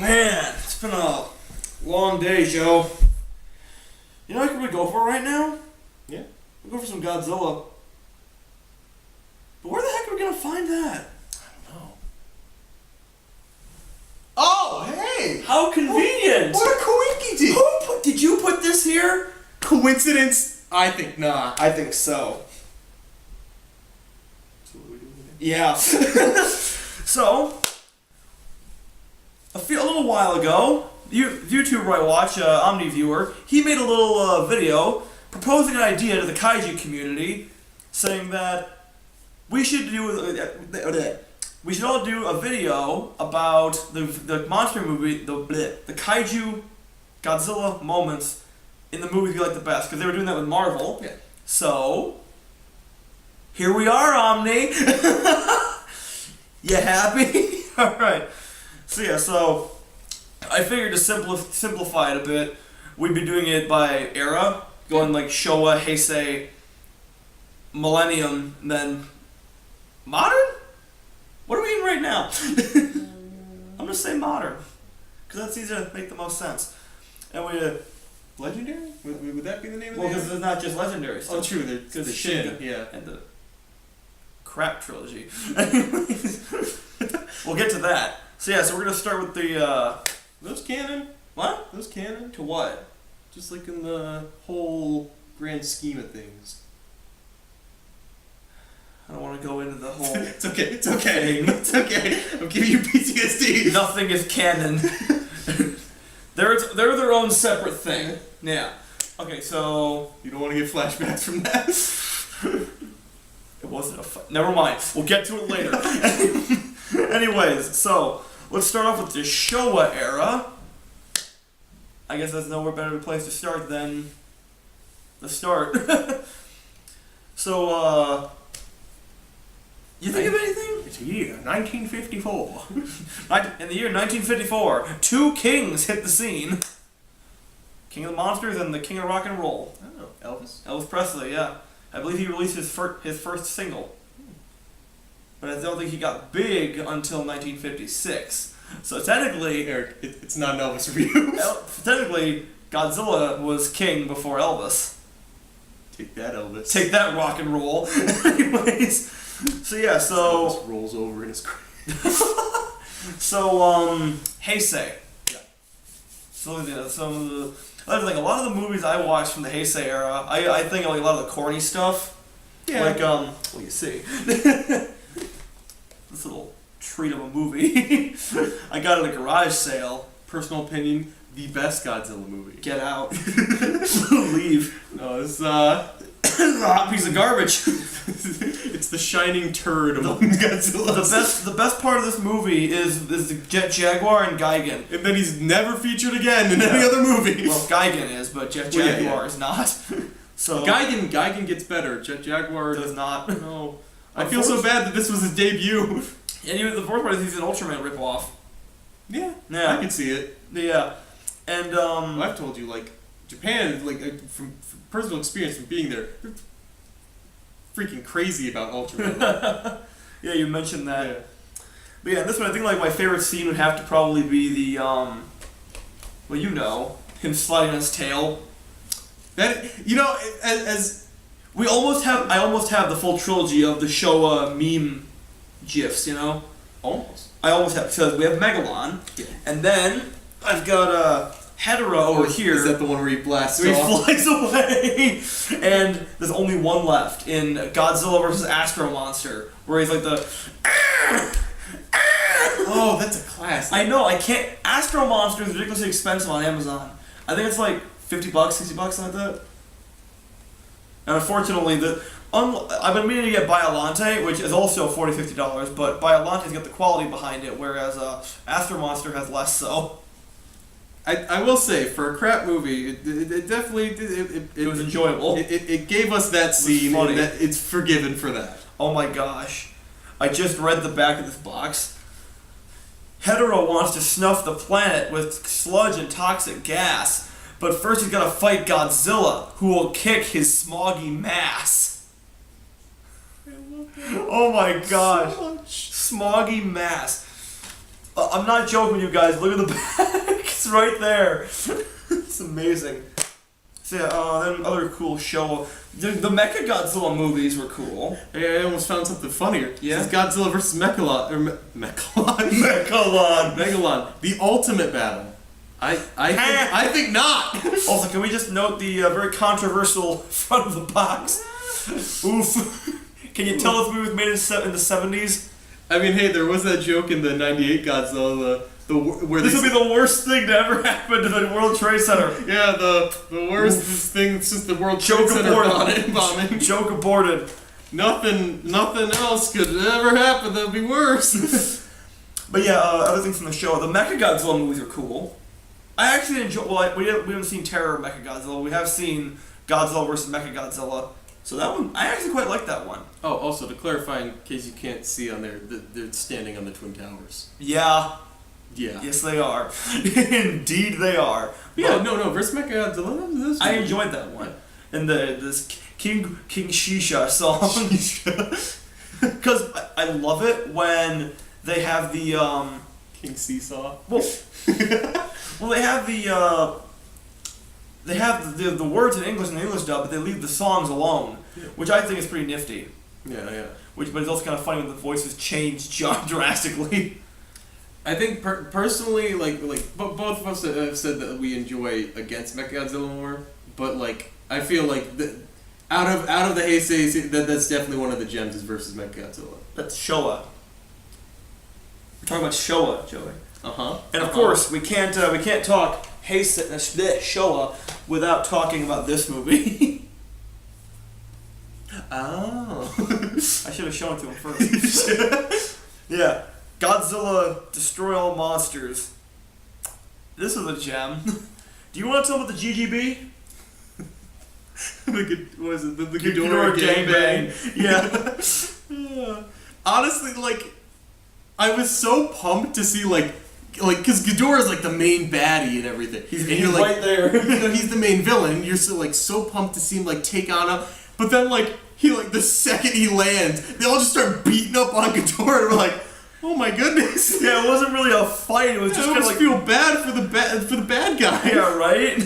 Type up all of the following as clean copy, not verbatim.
Man, it's been a long day, Joe. You know what we go for right now? Yeah. We go for some Godzilla. But where the heck are we gonna find that? I don't know. Oh, hey! How convenient! What a coinky Did you put this here? Coincidence? I think not. I think so. So what are we doing today? Yeah. So, a little while ago, YouTuber I watch, Omni Viewer, he made a little video proposing an idea to the kaiju community, saying that we should all do a video about the monster movie, the kaiju Godzilla moments in the movies we like the best, because they were doing that with Marvel. Yeah. So, here we are, Omni. You happy? All right. So I figured to simplify it a bit, we'd be doing it by era, going like Showa, Heisei, Millennium, and then modern? What are we in right now? I'm gonna say modern, because that's easy to make the most sense. And we Legendary? Would that be the name of well, the because there's not just legendary stuff. Oh, true. There's the Shin. Yeah. And the crap trilogy. We'll get to that. So we're gonna start with the Those canon? what? Those canon? To what? Just like in the whole grand scheme of things. I don't want to go into the whole. It's okay. It's okay. It's okay. I'm giving you PTSD. Nothing is canon. They're their own separate thing. Yeah. Okay, so You don't want to get flashbacks from that? it wasn't a never mind. We'll get to it later. Anyways, so let's start off with the Showa era. I guess there's nowhere better place to start than the start. So, you think of anything? It's a year, 1954. In the year 1954, two kings hit the scene. King of the Monsters and the King of Rock and Roll. Oh, Elvis? Elvis Presley, yeah. I believe he released his first single. But I don't think he got big until 1956. So technically... Eric, it's not an Elvis review. Technically, Godzilla was king before Elvis. Take that, Elvis. Take that, rock and roll. Anyways, so Elvis rolls over in his grave. Heisei. Yeah. So I think a lot of the movies I watched from the Heisei era, I think like a lot of the corny stuff. Yeah. Like, well, you see. This little treat of a movie. I got it at a garage sale. Personal opinion, the best Godzilla movie. Get out. Leave. No, it's a hot piece of garbage. it's the shining turd among Godzilla. The best part of this movie is the Jet Jaguar and Gigan. And then he's never featured again in any other movie. Well, Gigan is, but Jet Jaguar is not. So Gigan gets better. Jet Jaguar does not. No. I feel so bad that this was his debut. And even the fourth part is he's an Ultraman ripoff. Yeah. Yeah. I can see it. Yeah. And I've told you, like, Japan, like, from personal experience from being there, they're freaking crazy about Ultraman. Yeah, you mentioned that. Yeah. But yeah, this one I think like my favorite scene would have to probably be the well, you know, him sliding on his tail. That, you know, as I almost have the full trilogy of the Showa meme gifs, you know? almost. I almost have, because we have Megalon, and then I've got Hedorah over here. Is that the one where he blasts He off? flies away, and there's only one left in Godzilla vs. Astro Monster, where he's like the. Oh, that's a classic. I know. I can't. Astro Monster is ridiculously expensive on Amazon. I think it's like $50, $60, something like that. And unfortunately, I've been meaning to get Biollante, which is also $40, $50, but Biollante's got the quality behind it, whereas Astro Monster has less so. I will say, for a crap movie, it definitely It was enjoyable. It gave us that scene, funny. and that it's forgiven for that. Oh my gosh. I just read the back of this box. Hedorah wants to snuff the planet with sludge and toxic gas, but first he's gotta fight Godzilla, who will kick his smoggy mass. Oh my gosh. Smoggy mass. I'm not joking with you guys. Look at the back. It's right there. It's amazing. So yeah, then other cool show. The Mechagodzilla movies were cool. Hey, I almost found something funnier. Yeah? This is Godzilla vs. Mechalon, or Mechalon. Megalon. The ultimate battle. I think not. Also, can we just note the very controversial front of the box? Oof. Can you tell if we was made in the 70s? I mean, hey, there was that joke in the '98 Godzilla, where This would be the worst thing to ever happen to the World Trade Center. Yeah, the worst thing since the World Trade Center bombing. Joke aborted. Nothing else could ever happen that would be worse. But yeah, other things from the show. The Mechagodzilla movies are cool. I actually enjoy. Well, we haven't seen Terror of Mechagodzilla. We have seen Godzilla vs. Mechagodzilla. So that one, I actually quite like that one. Oh, also to clarify, in case you can't see on there, they're standing on the Twin Towers. Yeah. Yeah. Yes, they are. Indeed, they are. Yeah. No. Versus Mechagodzilla. I enjoyed that one, and this King Shisha song. Because I love it when they have the King Seesaw. Well, they have the words in English and the English dub, but they leave the songs alone, which I think is pretty nifty. Yeah. But it's also kind of funny when the voices change drastically. I think personally, like both of us have said that we enjoy against Mechagodzilla more, but like I feel like out of the Heisei, that's definitely one of the gems is versus Mechagodzilla. That's Showa. We're talking about Showa, Joey. And of course, we can't talk Showa without talking about this movie. Oh. I should have shown it to him first. Yeah. Godzilla Destroy All Monsters. This is a gem. Do you want to tell about the GGB? What is it? The Ghidorah Gangbang. Yeah. Honestly, like, I was so pumped to see, like, because Ghidorah is, like, the main baddie and everything. He's like, right there. You know, he's the main villain, and you're so pumped to see him, like, take on him. But then, like, the second he lands, they all just start beating up on Ghidorah, and we're like, oh my goodness. Yeah, it wasn't really a fight. It was just kind of like feel bad for the bad guy. Yeah, right.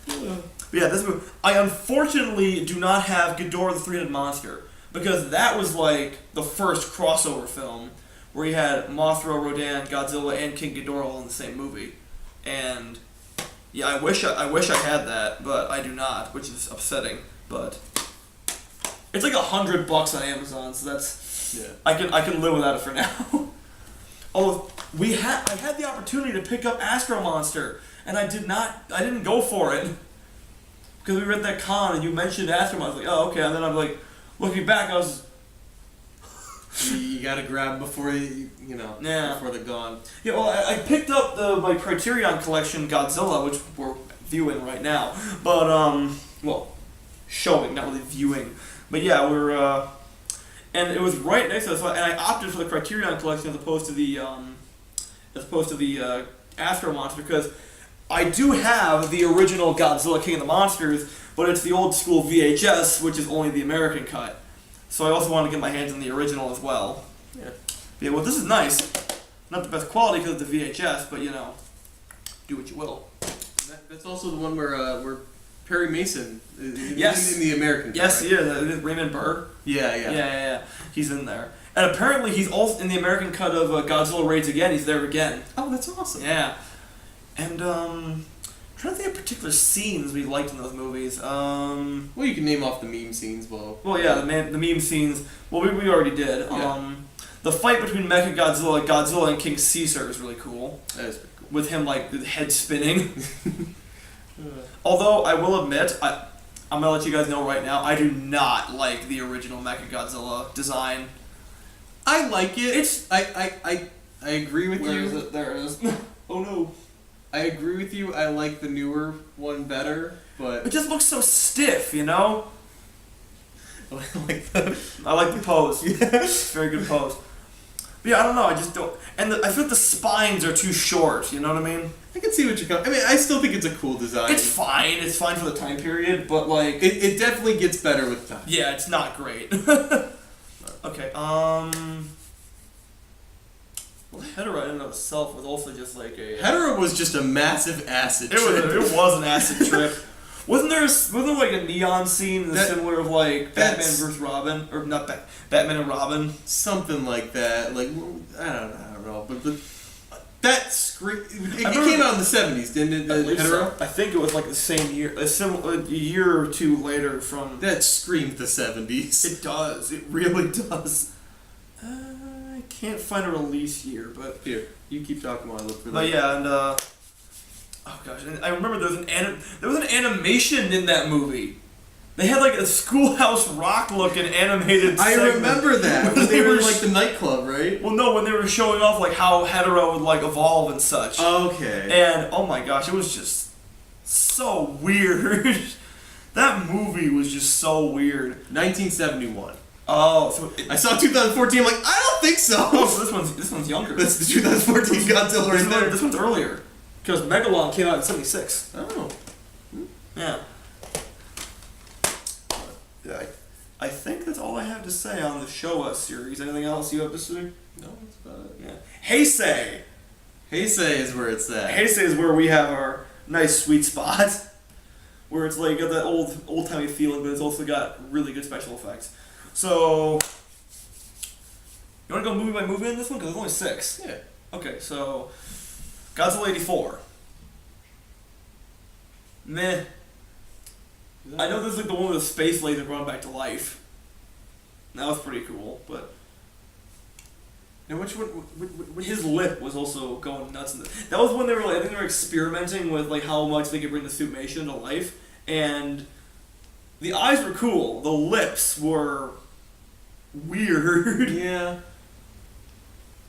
But yeah, this movie. I unfortunately do not have Ghidorah the Three-Headed Monster because that was like the first crossover film where you had Mothra, Rodan, Godzilla, and King Ghidorah all in the same movie. And yeah, I wish I had that, but I do not, which is upsetting. But it's like $100 on Amazon, so that's. Yeah. I can live without it for now. Although I had the opportunity to pick up Astro Monster, and I didn't go for it. Because we were at that con and you mentioned Astro Monster, I was like, oh okay, and then I'm like looking back, I was you gotta grab before before they're gone. Yeah, well I picked up my Criterion Collection Godzilla, which we're viewing right now. But showing, not really viewing. But yeah, we're and it was right next to us, and I opted for the Criterion Collection as opposed to the Astro Monster because I do have the original Godzilla King of the Monsters, but it's the old school VHS, which is only the American cut. So I also want to get my hands on the original as well. Yeah. Yeah. Well, this is nice. Not the best quality because it's the VHS, but do what you will. That's also the one where Perry Mason yes. in the American cut. Yes, right? yeah, Raymond Burr. Yeah. He's in there. And apparently he's also in the American cut of Godzilla Raids Again. He's there again. Oh, that's awesome. Yeah. And I'm trying to think of particular scenes we liked in those movies. Well, you can name off the meme scenes. Well, yeah, the meme scenes. Well, we already did. Yeah. The fight between Godzilla, and King Caesar is really cool. That is pretty cool. With him like the head spinning. Although I will admit, I'm gonna let you guys know right now, I do not like the original Mechagodzilla design. I like it. I agree with you. Where is it? There it is. Oh no. I agree with you. I like the newer one better, but it just looks so stiff, you know. I like the pose. Yeah. Very good pose. But yeah, I don't know. I just don't. And I feel like the spines are too short. You know what I mean? I can see what you're coming. I mean, I still think it's a cool design. It's fine. It's fine for the time period, but like it definitely gets better with time. Yeah, it's not great. Okay. Hedorah in and of itself was also just like a. Hedorah was just a massive acid It trip. it was an acid trip. Wasn't there like a neon scene similar of like Batman versus Robin, or not Batman and Robin? Something like that. Like I don't know, but that scream. It came out in the 70s, didn't it? Hedorah? I think it was like the same year, a year or two later from. That screamed the 70s. It does. It really does. I can't find a release year, but here, you keep talking while I look for that. But yeah, and oh gosh, and I remember there was an animation in that movie. They had like a Schoolhouse Rock looking animated. I segment remember that. when They were in like the nightclub, right? Well, no, when they were showing off like how Hedorah would like evolve and such. Okay. And oh my gosh, it was just so weird. That movie was just so weird. 1971. Oh, so I saw 2014. I'm like, I don't think so. Oh, so this one's younger. That's the 2014 Godzilla right there. This one's earlier, because Megalon came out in '76. Oh. Yeah. Yeah. I think that's all I have to say on the Show Us series. Anything else you have to say? No, that's about it. Yeah. Heisei. Heisei is where it's at. Heisei is where we have our nice sweet spot, where it's like got that old timey feeling, but it's also got really good special effects. So, you want to go movie by movie in this one? Because there's only 6. Yeah. Okay, so Godzilla '84. Meh. I know this is like the one with the space laser brought back to life. That was pretty cool, but. And which one? His lip was also going nuts. That was when they were like, I think they were experimenting with like how much they could bring the Suitmation to life, and the eyes were cool. The lips were weird. Yeah.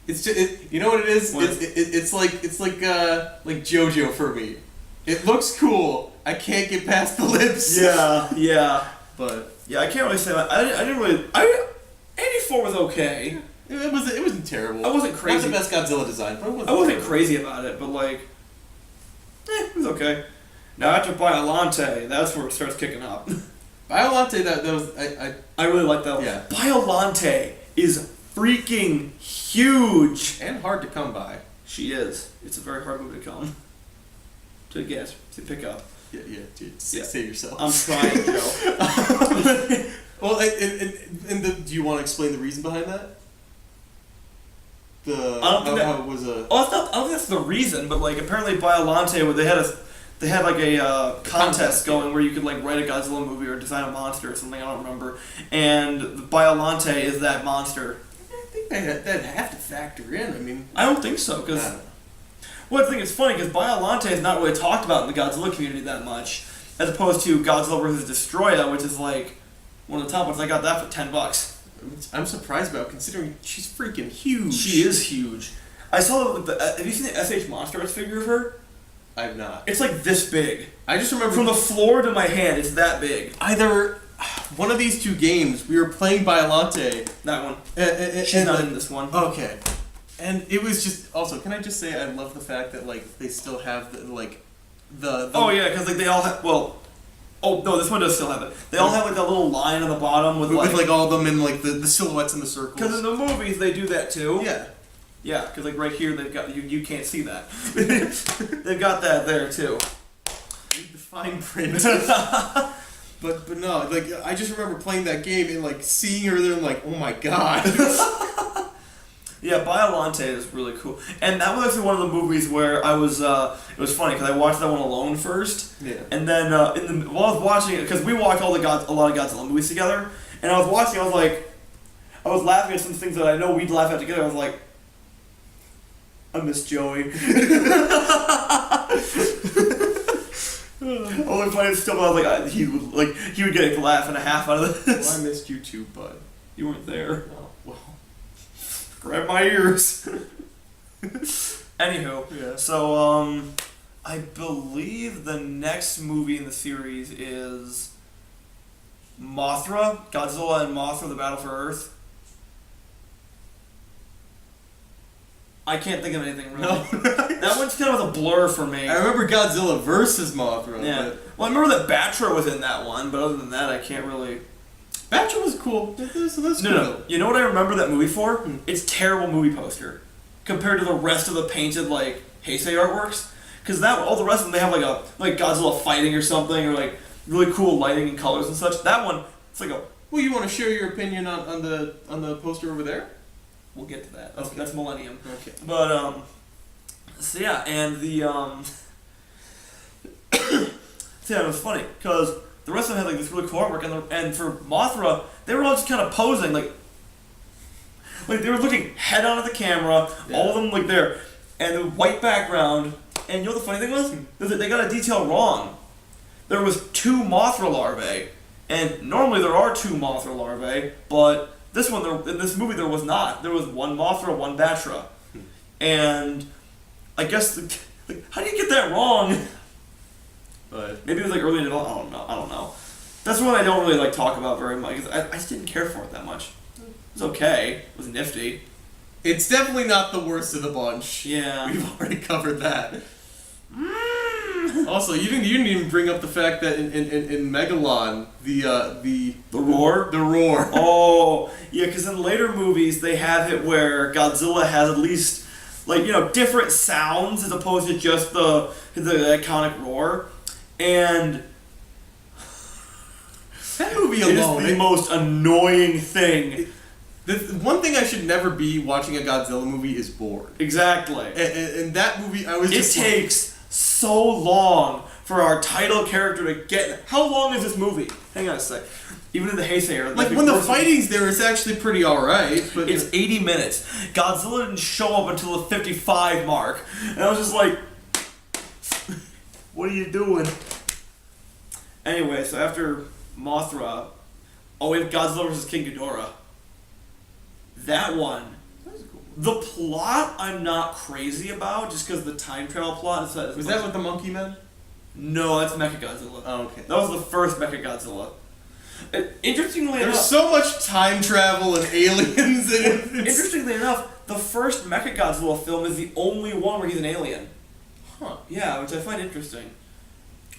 It's just, you know what it is? What? It's like JoJo for me. It looks cool. I can't get past the lips. Yeah. But Yeah, I can't really say that. I didn't really. 84 was okay. it wasn't terrible. I wasn't crazy. Not the best Godzilla design, but it wasn't. I wasn't terrible. crazy about it, but like, it was okay. Now after Biollante, that's where it starts kicking up. Biollante, that was I really like that one. Yeah. Biollante is freaking huge. and hard to come by. She is. It's a very hard movie to come. To get, to pick up. Yeah, dude. Yeah. Save yourself. I'm trying, Joe. Well, do you want to explain the reason behind that? How it was a. Oh, I don't think that's the reason, but like apparently Biollante, they had like a contest going where you could like write a Godzilla movie or design a monster or something. I don't remember. And Biollante is that monster. I think that'd have to factor in. I mean, I don't think so because. I don't know. Well, I think it's funny because Biollante is not really talked about in the Godzilla community that much, as opposed to Godzilla vs. Destroya, which is like one of the top ones. I got that for $10. I'm surprised about considering she's freaking huge. She is huge. I saw have you seen the SH Monstrous figure of her? I have not. It's like this big. I just remember From the floor to my hand, it's that big. either one of these two games we were playing Biollante. That one. And She's not in this one. Okay. And it was just also. Can I just say I love the fact that like they still have the Oh yeah, because like they all have. Well, oh no, this one does still have it. They all have like that little line on the bottom with like all of them in like the silhouettes in the circles. Because in the movies they do that too. Yeah. Yeah, because like right here they've got you can't see that. They've got that there too. Read the fine print. But no, like I just remember playing that game and like seeing her there and like, oh my god. Yeah, Biollante is really cool, and that was actually one of the movies where I was. It was funny because I watched that one alone first, Yeah. and then while I was watching it, because we watched a lot of Godzilla movies together, and I was watching, I was laughing at some things that I know we'd laugh at together. I was like, I miss Joey. Only funny still, I was like, he would get a laugh and a half out of this. Well, I missed you too, bud. You weren't there. Oh, well. Grab my ears. Anywho, Yeah. so I believe the next movie in the series is Mothra, Godzilla and Mothra: The Battle for Earth. I can't think of anything really. No. That one's kind of a blur for me. I remember Godzilla versus Mothra. Yeah. Well, I remember that Batra was in that one, but other than that, I can't really. Batra was cool. That's No. You know what I remember that movie for? It's terrible movie poster. compared to the rest of the painted like Heisei artworks. Because all the rest of them, they have like Godzilla fighting or something, or like really cool lighting and colors and such. That one, it's like a. Well, you want to share your opinion on the poster over there? We'll get to that. Okay. That's Millennium. Okay. But so yeah, and the so yeah, it was funny because the rest of them had like this really cool artwork, and for Mothra, they were all just kind of posing like they were looking head on at the camera, all of them like there, and the white background. And you know what the funny thing was? Is that they got a detail wrong. There was 2 Mothra larvae, and normally there are 2 Mothra larvae, but this one, in this movie, there was not. There was 1 Mothra, 1 Batra, and I guess how do you get that wrong? But Maybe it was like early in development. I don't know. That's one I don't really like talk about very much. 'Cause I just didn't care for it that much. It was okay. It was nifty. it's definitely not the worst of the bunch. Yeah. We've already covered that. Also, you didn't even bring up the fact that in Megalon the roar. the roar. Oh, yeah, because in later movies they have it where Godzilla has at least different sounds as opposed to just the iconic roar, and That movie it alone. is the most annoying thing. The one thing I should never be watching a Godzilla movie is bored. Exactly. And that movie, I was It just takes so long for our title character to get. How long is this movie? Hang on a sec. Even in the Heisei era, like when the fighting's there, it's actually pretty alright. But it's 80 minutes. Godzilla didn't show up until the 55 mark, and I was just like, "What are you doing?" Anyway, so after Mothra, we have Godzilla vs. King Ghidorah. That one. The plot I'm not crazy about, just because the time travel plot is was that with the monkey men? No, that's Mechagodzilla. Oh, okay. That was the first Mechagodzilla. Interestingly There's enough, so much time travel and aliens in it. interestingly enough, the first Mechagodzilla film is the only one where he's an alien. Huh. Yeah, which I find interesting.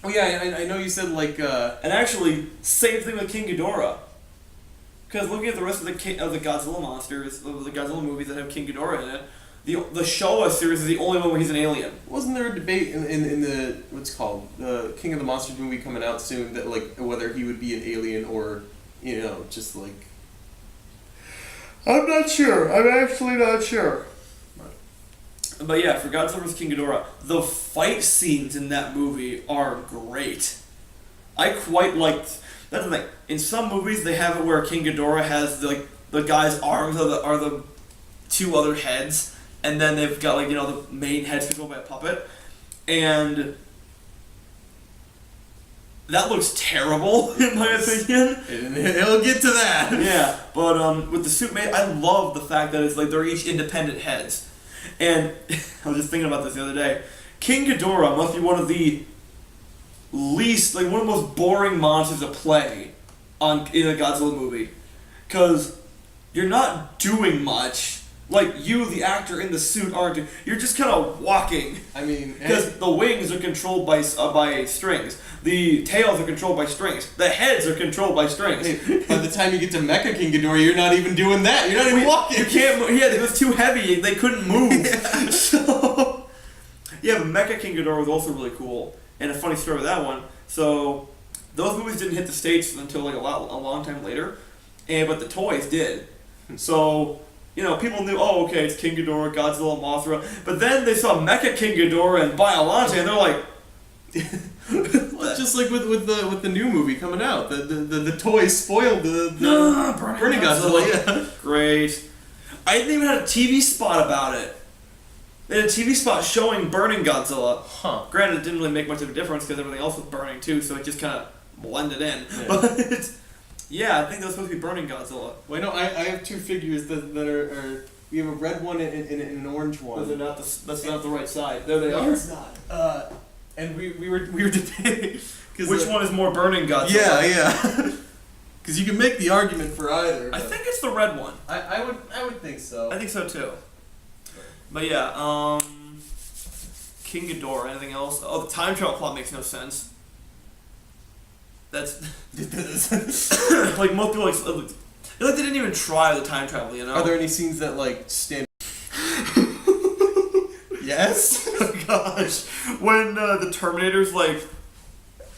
Oh yeah, I know you said like. And actually, same thing with King Ghidorah. Because looking at the rest of the Godzilla monsters, the Godzilla movies that have King Ghidorah in it, the Showa series is the only one where he's an alien. Wasn't there a debate in the what's it called the King of the Monsters movie coming out soon that like whether he would be an alien or just like. I'm not sure. I'm actually not sure. But yeah, for Godzilla vs. King Ghidorah, the fight scenes in that movie are great. I quite liked. That's the thing. In some movies, they have it where King Ghidorah has the guy's arms are the 2 other heads, and then they've got the main head's controlled by a puppet, and that looks terrible in my opinion. It'll get to that. Yeah, but with the suit mate, I love the fact that it's like they're each independent heads, and I was just thinking about this the other day. King Ghidorah must be one of the least, one of the most boring monsters to play in a Godzilla movie, because you're not doing much. You, the actor in the suit, aren't. You're just kind of walking. I mean, Because the wings are controlled by strings. The tails are controlled by strings. The heads are controlled by strings. by the time you get to Mecha King Ghidorah, you're not even doing that. You're not even walking. You can't move. Yeah, it was too heavy. They couldn't move. So, yeah, but Mecha King Ghidorah was also really cool. And a funny story with that one. So, those movies didn't hit the States until a long time later. But the toys did. So, people knew, okay, it's King Ghidorah, Godzilla, Mothra. But then they saw Mecha King Ghidorah and Biollante, and they're like, well, just like with the new movie coming out, the toys spoiled the Burning Godzilla. Yeah. Great. I didn't even have a TV spot about it. They had a TV spot showing Burning Godzilla. Huh. Granted, it didn't really make much of a difference because everything else was burning too, so it just kind of blended in. Yeah. But yeah, I think that was supposed to be Burning Godzilla. Well, I have 2 figures that are. We have a red one and an orange one. Those are not that's not the right side. There they No, are. it's not. And we were debating. Which one is more Burning Godzilla? Yeah. Because you can make the argument for either. I think it's the red one. I would think so. I think so too. But yeah, King Ghidorah. Anything else? Oh, the time travel plot makes no sense. That's like most people they didn't even try the time travel. Are there any scenes that stand? Yes. Oh gosh, when the Terminator's like,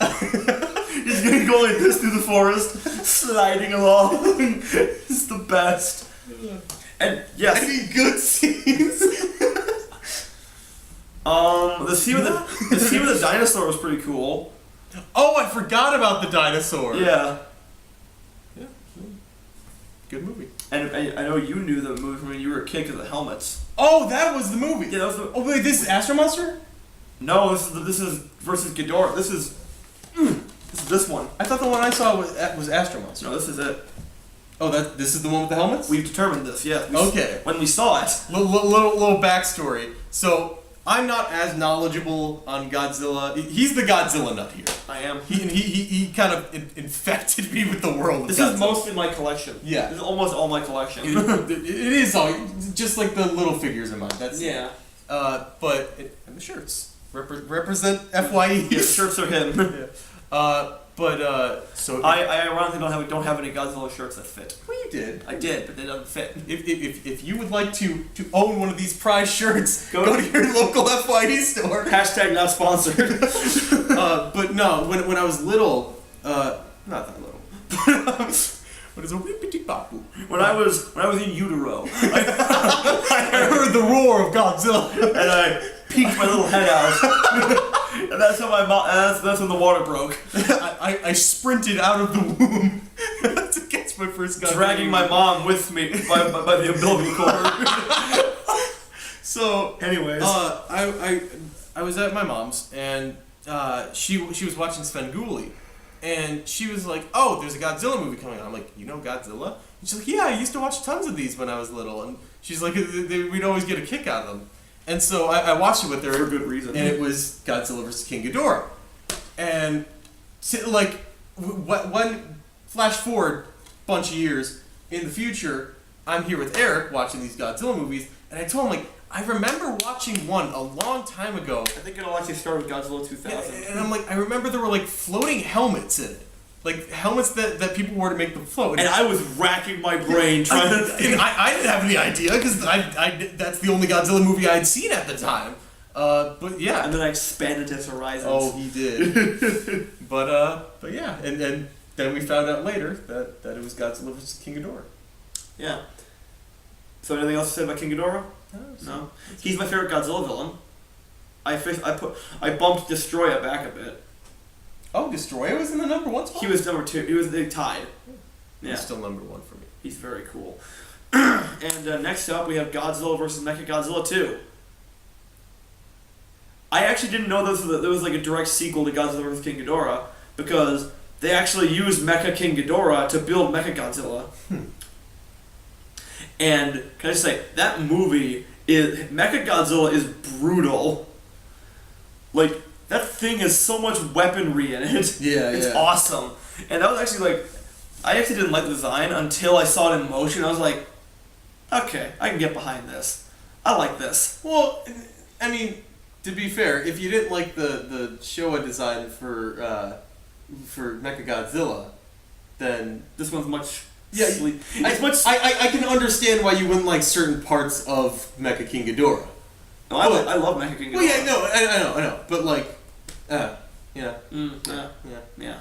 he's gonna go like this through the forest, sliding along. It's the best. And yes, Any good scenes? the scene with the dinosaur was pretty cool. Oh, I forgot about the dinosaur. Yeah. Yeah. Good movie. And I know you knew the movie from when you were a kid because of the helmets. Oh, that was the movie. Yeah, that was the. Oh wait, this is Astro Monster? No, this is versus Ghidorah. This is this one. I thought the one I saw was Astro Monster. No, this is it. Oh, this is the one with the helmets? We've determined this. Yes. Okay. When we saw it. Little backstory. So I'm not as knowledgeable on Godzilla. He's the Godzilla nut here. I am. He kind of infected me with the world of This Godzilla. is mostly my collection. Yeah. This is almost all my collection. it is all just like the little figures in mine. That's yeah. And the shirts represent FYE. Yeah, the shirts are him. So I ironically don't have any Godzilla shirts that fit. well, you did. I did, but they don't fit. If you would like to own one of these prize shirts, go to your local FYE store. Hashtag not sponsored. But no, when I was little, not that little, but it's a whippity bapu. When I was in utero, I heard the roar of Godzilla, and I peeked my little head out. And that's how my mom. That's when the water broke. I sprinted out of the womb to catch my first Godzilla. Dragging my mom with me by the umbilical cord. So, anyways, I was at my mom's and she was watching Svengoolie, and she was like, "Oh, there's a Godzilla movie coming on." I'm like, "You know Godzilla?" And she's like, "Yeah, I used to watch tons of these when I was little." And she's like, "We'd always get a kick out of them." And so I watched it with her for good reason. and it was Godzilla vs. King Ghidorah. And when flash forward a bunch of years in the future, I'm here with Eric watching these Godzilla movies, and I told him, like, I remember watching one a long time ago. I think it'll actually start with Godzilla 2000. And I'm like, I remember there were like floating helmets in it. Like helmets that people wore to make them float. And I was racking my brain trying to think. And I didn't have any idea because that's the only Godzilla movie I'd seen at the time. But yeah. And then I expanded his horizons. Oh, he did. but yeah, and then we found out later that it was Godzilla vs. King Ghidorah. Yeah. So anything else to say about King Ghidorah? No. He's my favorite Godzilla villain. I bumped Destroya back a bit. Oh, Destroyer was in the number one spot? He was number 2. They tied. Yeah. He's still number 1 for me. He's very cool. And next up, we have Godzilla vs. Mechagodzilla 2. I actually didn't know there was like a direct sequel to Godzilla vs. King Ghidorah because they actually used Mecha King Ghidorah to build Mechagodzilla. And can I just say that movie Mechagodzilla is brutal. Like that thing has so much weaponry in it. Yeah, it's awesome. And that was actually like, I actually didn't like the design until I saw it in motion. I was like, okay, I can get behind this. I like this. Well, I mean, to be fair, if you didn't like the Showa design for Mechagodzilla, then this one's much. Yeah, I can understand why you wouldn't like certain parts of Mecha King Ghidorah. No, I love Mecha King Ghidorah. Well, yeah, no, I know, but like, yeah. Yeah. Yeah.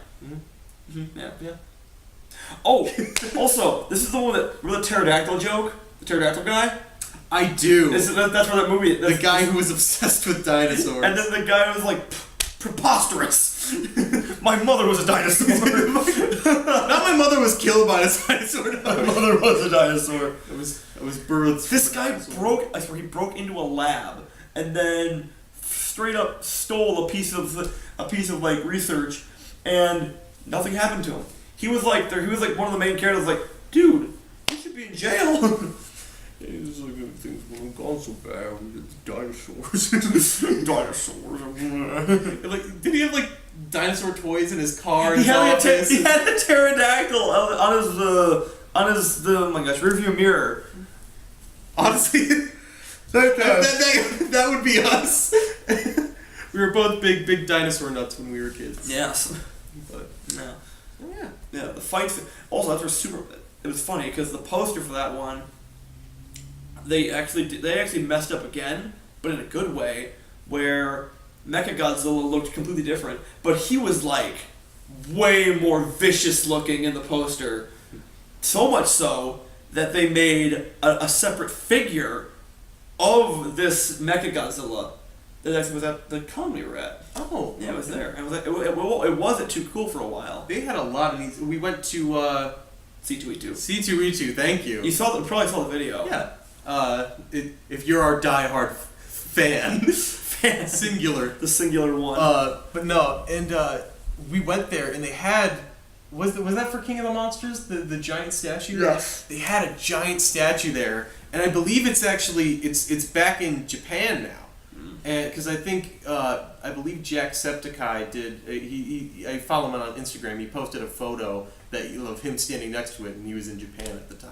Oh, also, this is the one that remember the pterodactyl joke, the pterodactyl guy. I do. That's where that movie. The guy who was obsessed with dinosaurs. And then the guy was like, preposterous. My mother was a dinosaur. Not my mother was killed by a dinosaur. No. My mother was a dinosaur. It was birds. This guy broke. I swear he broke into a lab and then straight up stole a piece of like research, and nothing happened to him. He was like one of the main characters. Like, dude, you should be in jail. He was like, things weren't gone so bad. Dinosaurs. Dinosaurs. Like, did he have like dinosaur toys in his car? He had a pterodactyl on his oh my gosh, rearview mirror. Honestly, that would be us. We were both big dinosaur nuts when we were kids. Yes. But no. Yeah. Yeah. The fights. Also, that's were super. It was funny because the poster for that one, they actually messed up again but in a good way, where Mechagodzilla looked completely different, but he was like way more vicious looking in the poster. So much so that they made a separate figure of this Mechagodzilla that actually was at the con we were at. Oh, yeah, it was there. It wasn't too cool for a while. They had a lot of these. We went to C2E2. C2E2. Thank you. You probably saw the video. Yeah. If you're our diehard fan, singular, the singular one. But no, and we went there, and they had. Was that for King of the Monsters, the giant statue? Yes. They had a giant statue there, and I believe it's actually it's back in Japan now, and because I think I believe Jacksepticeye did. I follow him on Instagram. He posted a photo of him standing next to it, and he was in Japan at the time.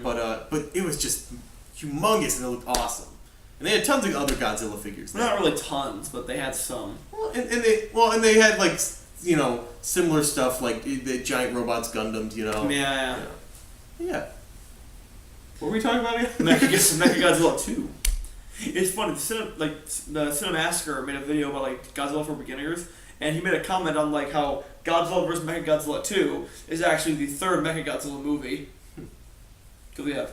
But it was just humongous, and it looked awesome. And they had tons of other Godzilla figures there. Not really tons, but they had some. Well, and they had like, you know, similar stuff like the giant robots, Gundams, you know. Yeah. What were we talking about again? Mechagodzilla 2. It's funny. The Cinemassacre made a video about like Godzilla for beginners, and he made a comment on like how Godzilla vs Mechagodzilla 2 is actually the third Mechagodzilla movie. Because we have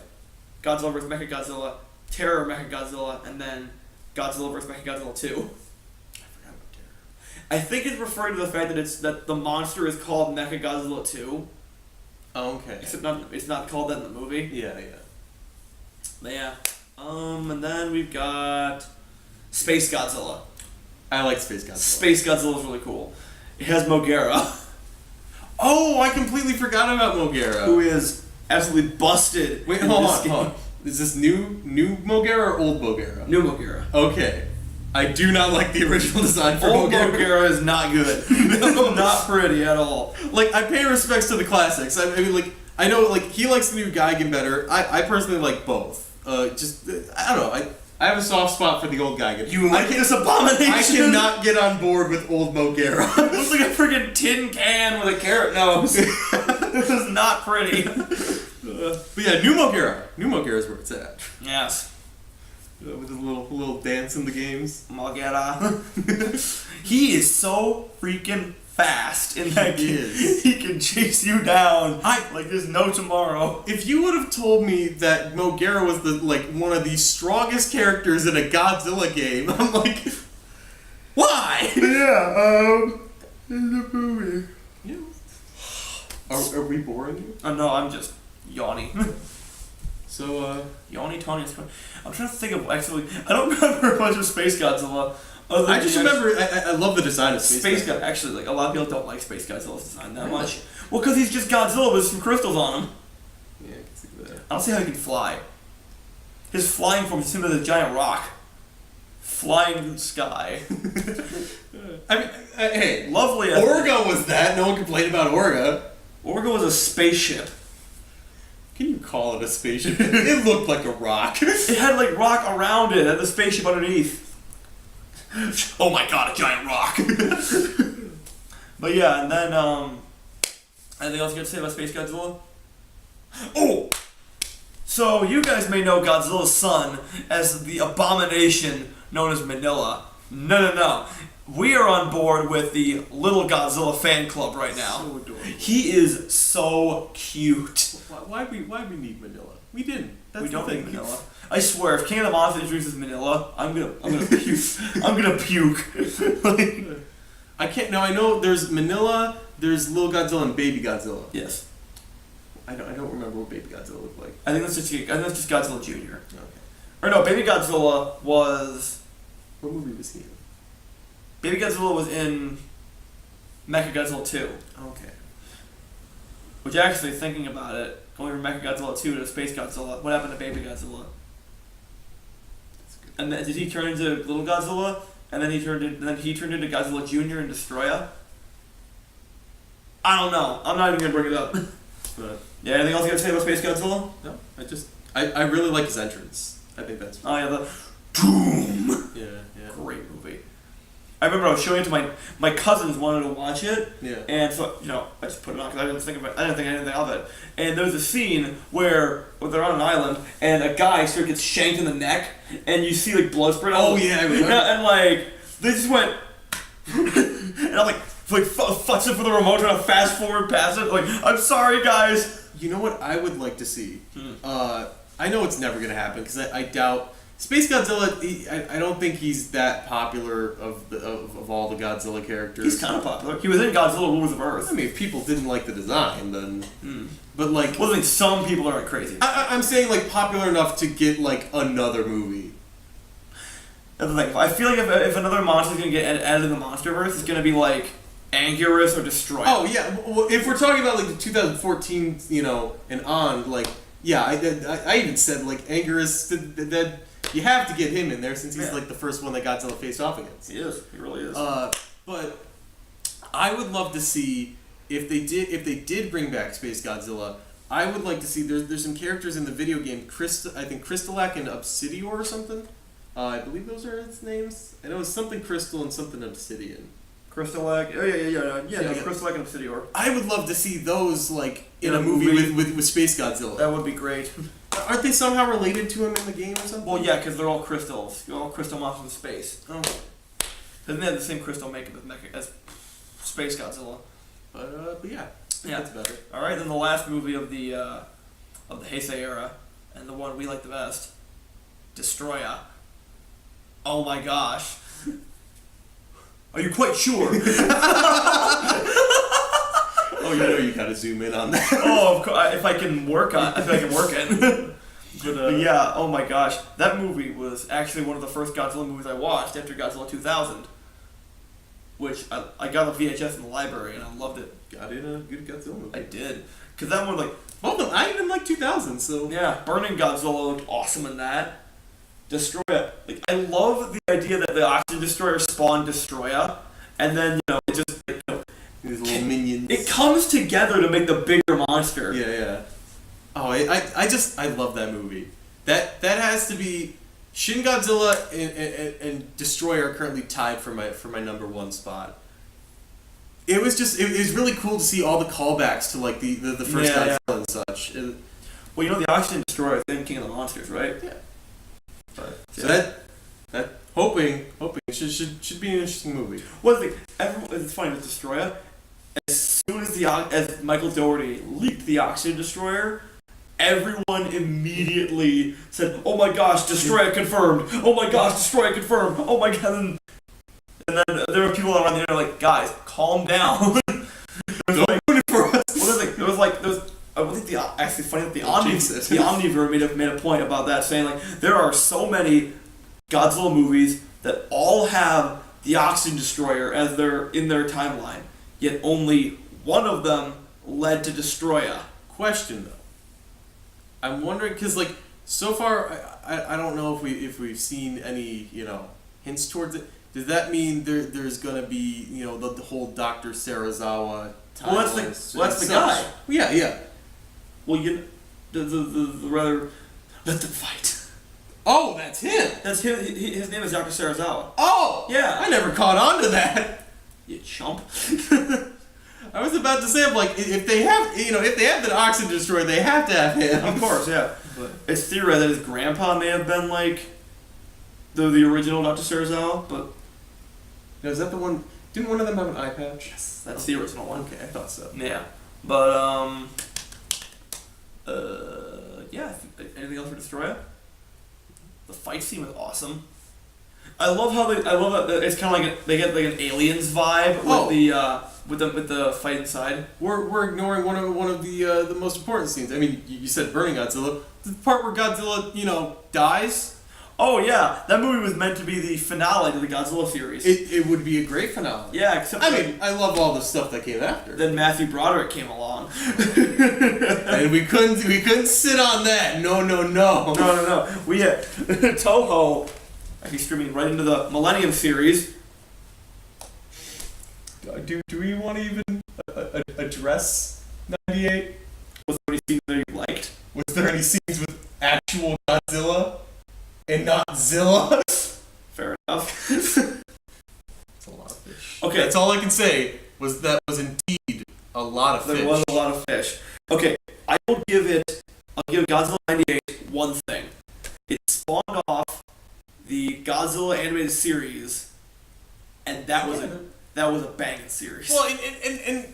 Godzilla vs Mechagodzilla, Terror Mechagodzilla, and then Godzilla vs Mechagodzilla 2. I forgot about Terror. I think it's referring to the fact that the monster is called Mechagodzilla 2. Oh, okay. It's not called that in the movie. Yeah. But yeah. And then we've got Space Godzilla. I like Space Godzilla. Space Godzilla is really cool. It has Mogera. Oh, I completely forgot about Mogera. Who is absolutely busted. Wait, hold on. Is this new Mogera or old Mogera? New Mogera. Okay. I do not like the original design for Old Mogera. Mogera is not good. Not pretty at all. Like, I pay respects to the classics. I mean, like, I know, like, he likes the new Gigan better. I personally like both. I don't know. I have a soft spot for the old Gigan. You like this abomination? I cannot get on board with old Mogera. Looks like a freaking tin can with a carrot nose. This is not pretty. But yeah, new Mogera. New Mogera is where it's at. Yes. With his little dance in the games. Mogera. He is so freaking fast in that game. He can chase you down like there's no tomorrow. If you would have told me that Mogera was one of the strongest characters in a Godzilla game, I'm like, why? Yeah, in the movie. Yeah. Are we boring you? No, I'm just yawning. So, Yawny Tony is funny. I'm trying to think of actually. I don't remember much of Space Godzilla. I just remember I love the design of Space Godzilla. Actually, like a lot of people don't like Space Godzilla's design that much. Well, because he's just Godzilla with some crystals on him. Yeah, I can see that. I don't see how he can fly. His flying form is similar to a giant rock. Flying through the sky. I mean, hey, lovely. Orga was that. No one complained about Orga. Orga was a spaceship. Can you call it a spaceship? It looked like a rock. It had like rock around it, and the spaceship underneath. Oh my god, a giant rock! But yeah, and then, anything else you got to say about Space Godzilla? Oh! So, you guys may know Godzilla's son as the abomination known as Manila. No. We are on board with the Little Godzilla fan club right now. So adorable. He is so cute. Why we need Manila? We didn't. We don't need Manila. I swear, if King of the Monsters introduces Manila, I'm gonna puke. I'm gonna puke. I can't. Now I know there's Manila, there's Little Godzilla, and Baby Godzilla. Yes. I don't remember what Baby Godzilla looked like. I think that's just Godzilla Jr. Okay. Or no, Baby Godzilla was. What movie was he in? Baby Godzilla was in Mechagodzilla 2. Okay. Which actually, thinking about it, going from Mechagodzilla 2 to Space Godzilla, what happened to Baby Godzilla? And then, did he turn into Little Godzilla? And then he turned into Godzilla Jr. and Destroya? I don't know. I'm not even gonna bring it up. But yeah, anything else you gotta say about Space Godzilla? no, I really like his entrance. I think that's. Oh yeah, the Doom. Yeah. Great movie. I remember I was showing it to my cousins wanted to watch it. Yeah. And so I just put it on because I didn't think anything of it. And there's a scene where they're on an island and a guy sort of gets shanked in the neck, and you see like blood spurt out. Oh yeah, I remember. And like they just went, and I'm like futzing for the remote trying to fast forward past it. Like, I'm sorry guys. You know what I would like to see? I know it's never gonna happen because I doubt. Space Godzilla, I don't think he's that popular of all the Godzilla characters. He's kind of popular. He was in Godzilla Rulers of Earth. I mean, if people didn't like the design, then... But, like... Well, I think some people are like crazy. I'm saying, like, popular enough to get, like, another movie. That's the thing. I feel like if another monster is going to get added in the Monsterverse, it's going to be, like, Anguirus or Destroyer. Oh, yeah. Well, if we're talking about, like, the 2014, and on, like... Yeah, I even said, like, Anguirus... that you have to get him in there since he's like the first one that Godzilla faced off against. He is. He really is. But I would love to see if they did bring back Space Godzilla. I would like to see there's some characters in the video game I think Crystalak and Obsidior or something. I believe those are its names. I know it's something Crystal and something Obsidian. Crystalak. Oh yeah. Crystalak and Obsidior. I would love to see those like in a movie with Space Godzilla. That would be great. Aren't they somehow related to him in the game or something? Well, yeah, because they're all crystals. They're all crystal monsters in space. Oh. Doesn't they have the same crystal makeup as Space Godzilla? But yeah, that's better. All right, then the last movie of the Heisei era, and the one we like the best, Destroya. Oh my gosh. Are you quite sure? Oh, you gotta zoom in on that. Oh, of course. If I can work on, I feel I can work it. But yeah, oh my gosh, that movie was actually one of the first Godzilla movies I watched after Godzilla 2000, which I got a VHS in the library and I loved it. Got in a good Godzilla movie. I did, because that one like both of them. I even like 2000, so yeah, Burning Godzilla looked awesome in that. Destroya, like I love the idea that the Oxygen Destroyer spawned Destroya, and then it just these little minions. It comes together to make the bigger monster. Yeah. Oh, I love that movie. That has to be Shin Godzilla and Destroyer are currently tied for my number one spot. It was really cool to see all the callbacks to like the first Godzilla and such. Well, the Oxygen Destroyer is in King of the Monsters, right? Yeah. So that hoping should be an interesting movie. Well, it's funny with Destroyer. As soon as Michael Dougherty leaked the Oxygen Destroyer, everyone immediately said, "Oh my gosh, Destroyer confirmed! Oh my gosh, Destroyer confirmed! Oh my god!" And then there were people around the internet like, "Guys, calm down." Don't ruin it for us. Well, I think actually funny that the Omni Viewer made a point about that, saying like there are so many Godzilla movies that all have the Oxygen Destroyer as in their timeline, yet only one of them led to Destroya. Question though, I'm wondering because like so far I don't know if we've seen any hints towards it. Does that mean there's gonna be the whole Dr. Serizawa timeline? Well, that's the guy. Yeah. Well, the rather let them fight. Oh, that's him. That's him. His name is Dr. Serizawa. Oh, yeah. I never caught on to that. You chump. I was about to say, I'm like, if they have the Oxygen Destroyer, they have to have him. Of course, yeah. But it's theorized that his grandpa may have been like the original Dr. Serizawa, but now, is that the one? Didn't one of them have an eye patch? Yes, that's the original one. Okay, I thought so. Yeah, but yeah. Anything else for Destroya? The fight scene was awesome. I love that it's kind of like they get like an Aliens vibe with the fight inside. We're ignoring one of the most important scenes. I mean, you said Burning Godzilla, the part where Godzilla dies. Oh yeah, that movie was meant to be the finale to the Godzilla series. It would be a great finale. Yeah, except I love all the stuff that came after. Then Matthew Broderick came along, and we couldn't sit on that. No. We had Toho. Actually streaming right into the Millennium series. Do we want to even address 98? Was there any scenes that you liked? Was there any scenes with actual Godzilla and not Zilla? Fair enough. It's a Okay. That's all I can say. Was indeed a lot of fish. There was a lot of fish. Okay, I'll give Godzilla 98 one thing. It spawned off the Godzilla animated series, and that was a banging series. Well, and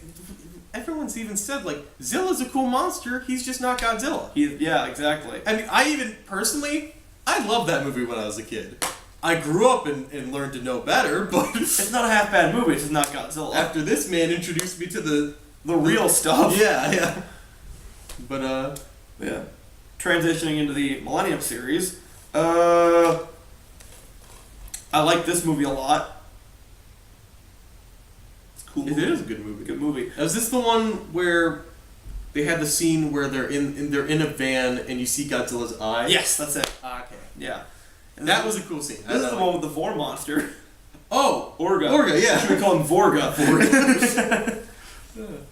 everyone's even said, like, Zilla's a cool monster, he's just not Godzilla. Yeah, exactly. I mean, I even, personally, I loved that movie when I was a kid. I grew up and learned to know better, but... It's not a half bad movie, it's just not Godzilla. After this man introduced me to the real stuff. Yeah. But, yeah. Transitioning into the Millennium series, I like this movie a lot. Cool. It is a good movie. Good movie. Is this the one where they had the scene where they're in a van and you see Godzilla's eye? Yes, that's it. Okay. Yeah. And That was a cool scene. This is the one with the Vor monster. Oh! Orga. Orga, yeah. Should we call him Vorga?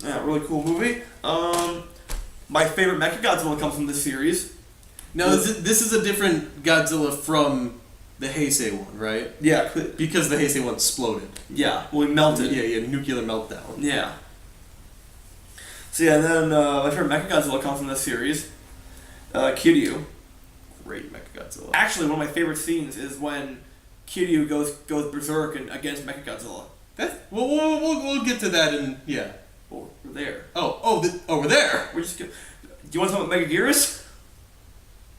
Yeah, really cool movie. My favorite Mechagodzilla comes from this series. Now, this is a different Godzilla from the Heisei one, right? Yeah. Because the Heisei one exploded. Yeah. Well, he melted. Yeah, nuclear meltdown. Yeah. So yeah, and then my favorite Mechagodzilla comes from this series. Kiryu. Great Mechagodzilla. Actually, one of my favorite scenes is when Kiryu goes berserk against Mechagodzilla. We'll get to that in Oh, we're there. We're there. We're just. Do you want to talk about Megaguirus?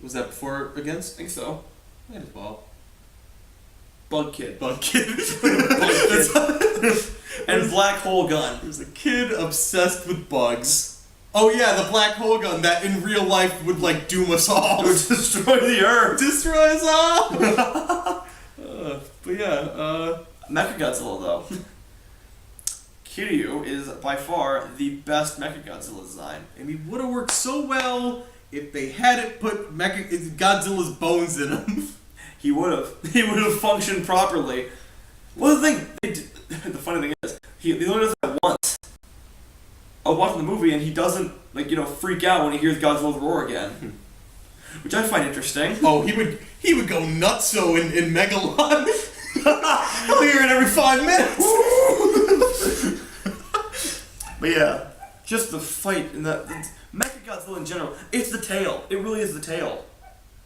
Was that before or against? I think so. Might as well. Bug Kid. Bug Kid. And Black Hole Gun. There's a kid obsessed with bugs. Oh yeah, the black hole gun that in real life would like doom us all. Destroy the Earth. Destroy us all. But yeah, Mechagodzilla though. Kiryu is by far the best Mechagodzilla design. and he would have worked so well if they hadn't put Godzilla's bones in him. He would have functioned properly. Well, the thing, the funny thing is, he only does that once. I was watching the movie and he doesn't freak out when he hears Godzilla's roar again, which I find interesting. Oh, he would go nutso in Megalon. He'll hear it every 5 minutes. But yeah, just the fight and the Mechagodzilla in general. It's the tail. It really is the tail.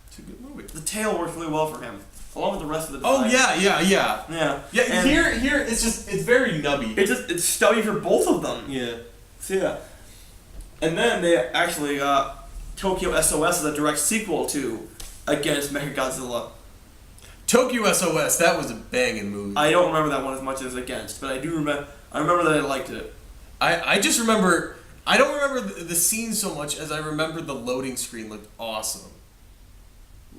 It's a good movie. The tail works really well for him, along with the rest of the Oh design. yeah. Yeah. And Here it's very nubby. it's stubby for both of them. Yeah. So yeah. And then they actually Tokyo SOS is a direct sequel to Against Mechagodzilla. Tokyo SOS, that was a banging movie. I don't remember that one as much as Against, but I remember that I liked it. I just remember, I don't remember the scene so much as I remember the loading screen looked awesome.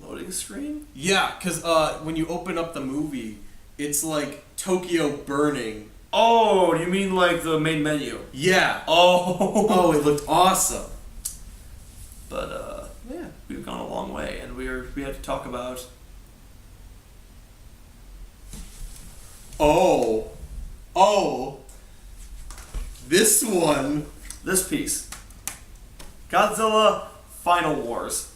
Loading screen? Yeah, because when you open up the movie, it's like Tokyo burning. Oh, you mean like the main menu? Yeah. Oh, it looked awesome. But yeah, we've gone a long way, and we had to talk about. This one. This piece. Godzilla Final Wars.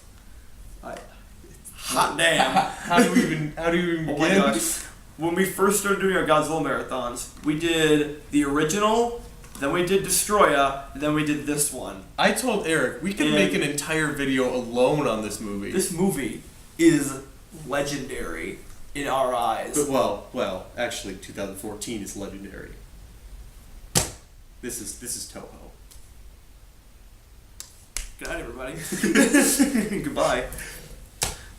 Hot damn. How do you even begin? Oh my gosh. When we first started doing our Godzilla marathons, we did the original, then we did Destroya, and then we did this one. I told Eric we could make an entire video alone on this movie. This movie is legendary in our eyes. But well, actually 2014 is legendary. This is Toho. Good night, everybody. Goodbye.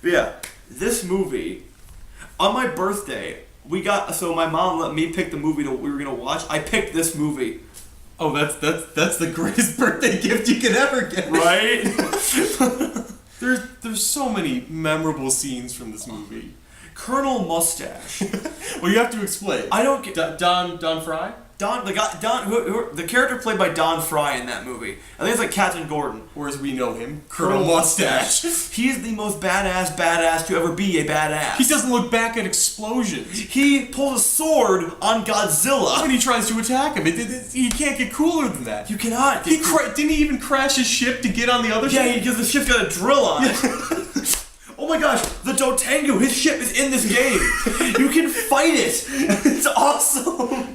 But yeah, this movie, on my birthday, so my mom let me pick the movie we were gonna watch. I picked this movie. Oh, that's the greatest birthday gift you could ever get. Right? There's so many memorable scenes from this movie. Colonel Mustache. Well, you have to explain. I don't get Don Fry? The character played by Don Fry in that movie. I think it's like Captain Gordon. Or as we know him, Colonel Mustache. He is the most badass to ever be a badass. He doesn't look back at explosions. He pulls a sword on Godzilla. When he tries to attack him, he can't get cooler than that. You cannot. Didn't he even crash his ship to get on the other ship? Yeah, because the ship's got a drill on it. Oh my gosh, the Dotengu, his ship is in this game. You can fight it. It's awesome.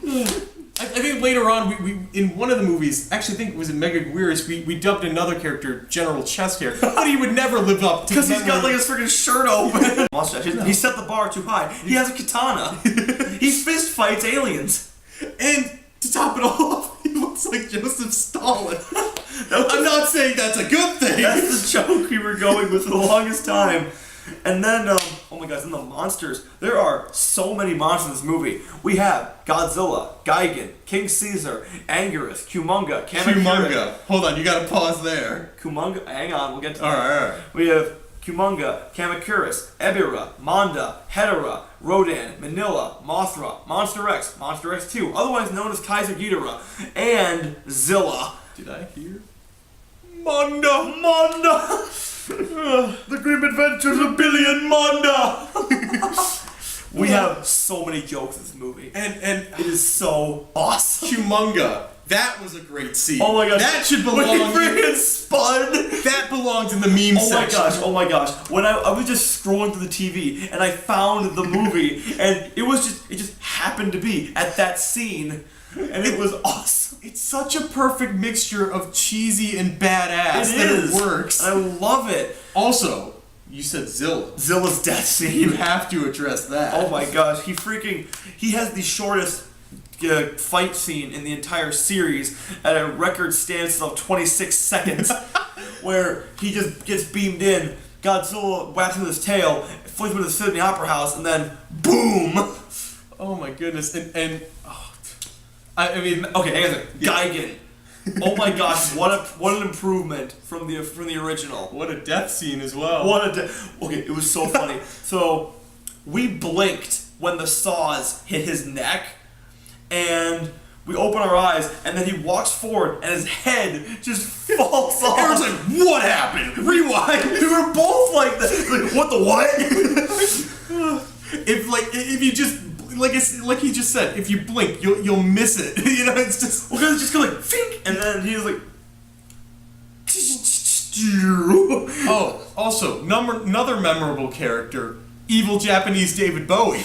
I think later on, we in one of the movies, actually I think it was in Mega Guirus, we dubbed another character General Chest Hair, but he would never live up to because he's got like his freaking shirt open. He set the bar too high. He has a katana. He fist fights aliens. And to top it all off, he looks like Joseph Stalin. I'm not saying that's a good thing. That's the joke we were going with for the longest time. And then, oh my gosh, then the monsters. There are so many monsters in this movie. We have Godzilla, Gigan, King Caesar, Anguirus, Kumonga, Kamakura. Kumonga. Hold on, you gotta pause there. Kumonga, hang on, we'll get to that. Alright. We have Kumonga, Kamacuras, Ebirah, Manda, Hedera, Rodan, Manila, Mothra, Monster X 2, otherwise known as Kaiser Ghidorah, and Zilla. Did I hear? Manda! The Grim Adventures of Billy and Manda! We have so many jokes in this movie. And it is so awesome. Kumonga. That was a great scene. Oh my gosh. That should belong. When he freaking spun. That belongs in the meme section. Oh my gosh. When I was just scrolling through the TV and I found the movie and it just happened to be at that scene and it was awesome. It's such a perfect mixture of cheesy and badass It works. I love it. Also, you said Zilla. Zilla's death scene. You have to address that. Oh my gosh. He has the shortest fight scene in the entire series at a record standstill of 26 seconds where he just gets beamed in, Godzilla whacks with his tail, flips with his Sydney Opera House, and then BOOM! Oh my goodness, I mean, okay, hang on a second. Gigan. Oh my gosh, what an improvement from the original. What a death scene as well. Okay, it was so funny. So, we blinked when the saws hit his neck, and we open our eyes, and then he walks forward, and his head just falls off. Everyone's like, what happened? Rewind. We were both like that. Like, what the what? if you just like he just said, if you blink, you'll miss it. You know, it's just because it's just go like fink, and then he was like. Oh, also another memorable character, evil Japanese David Bowie.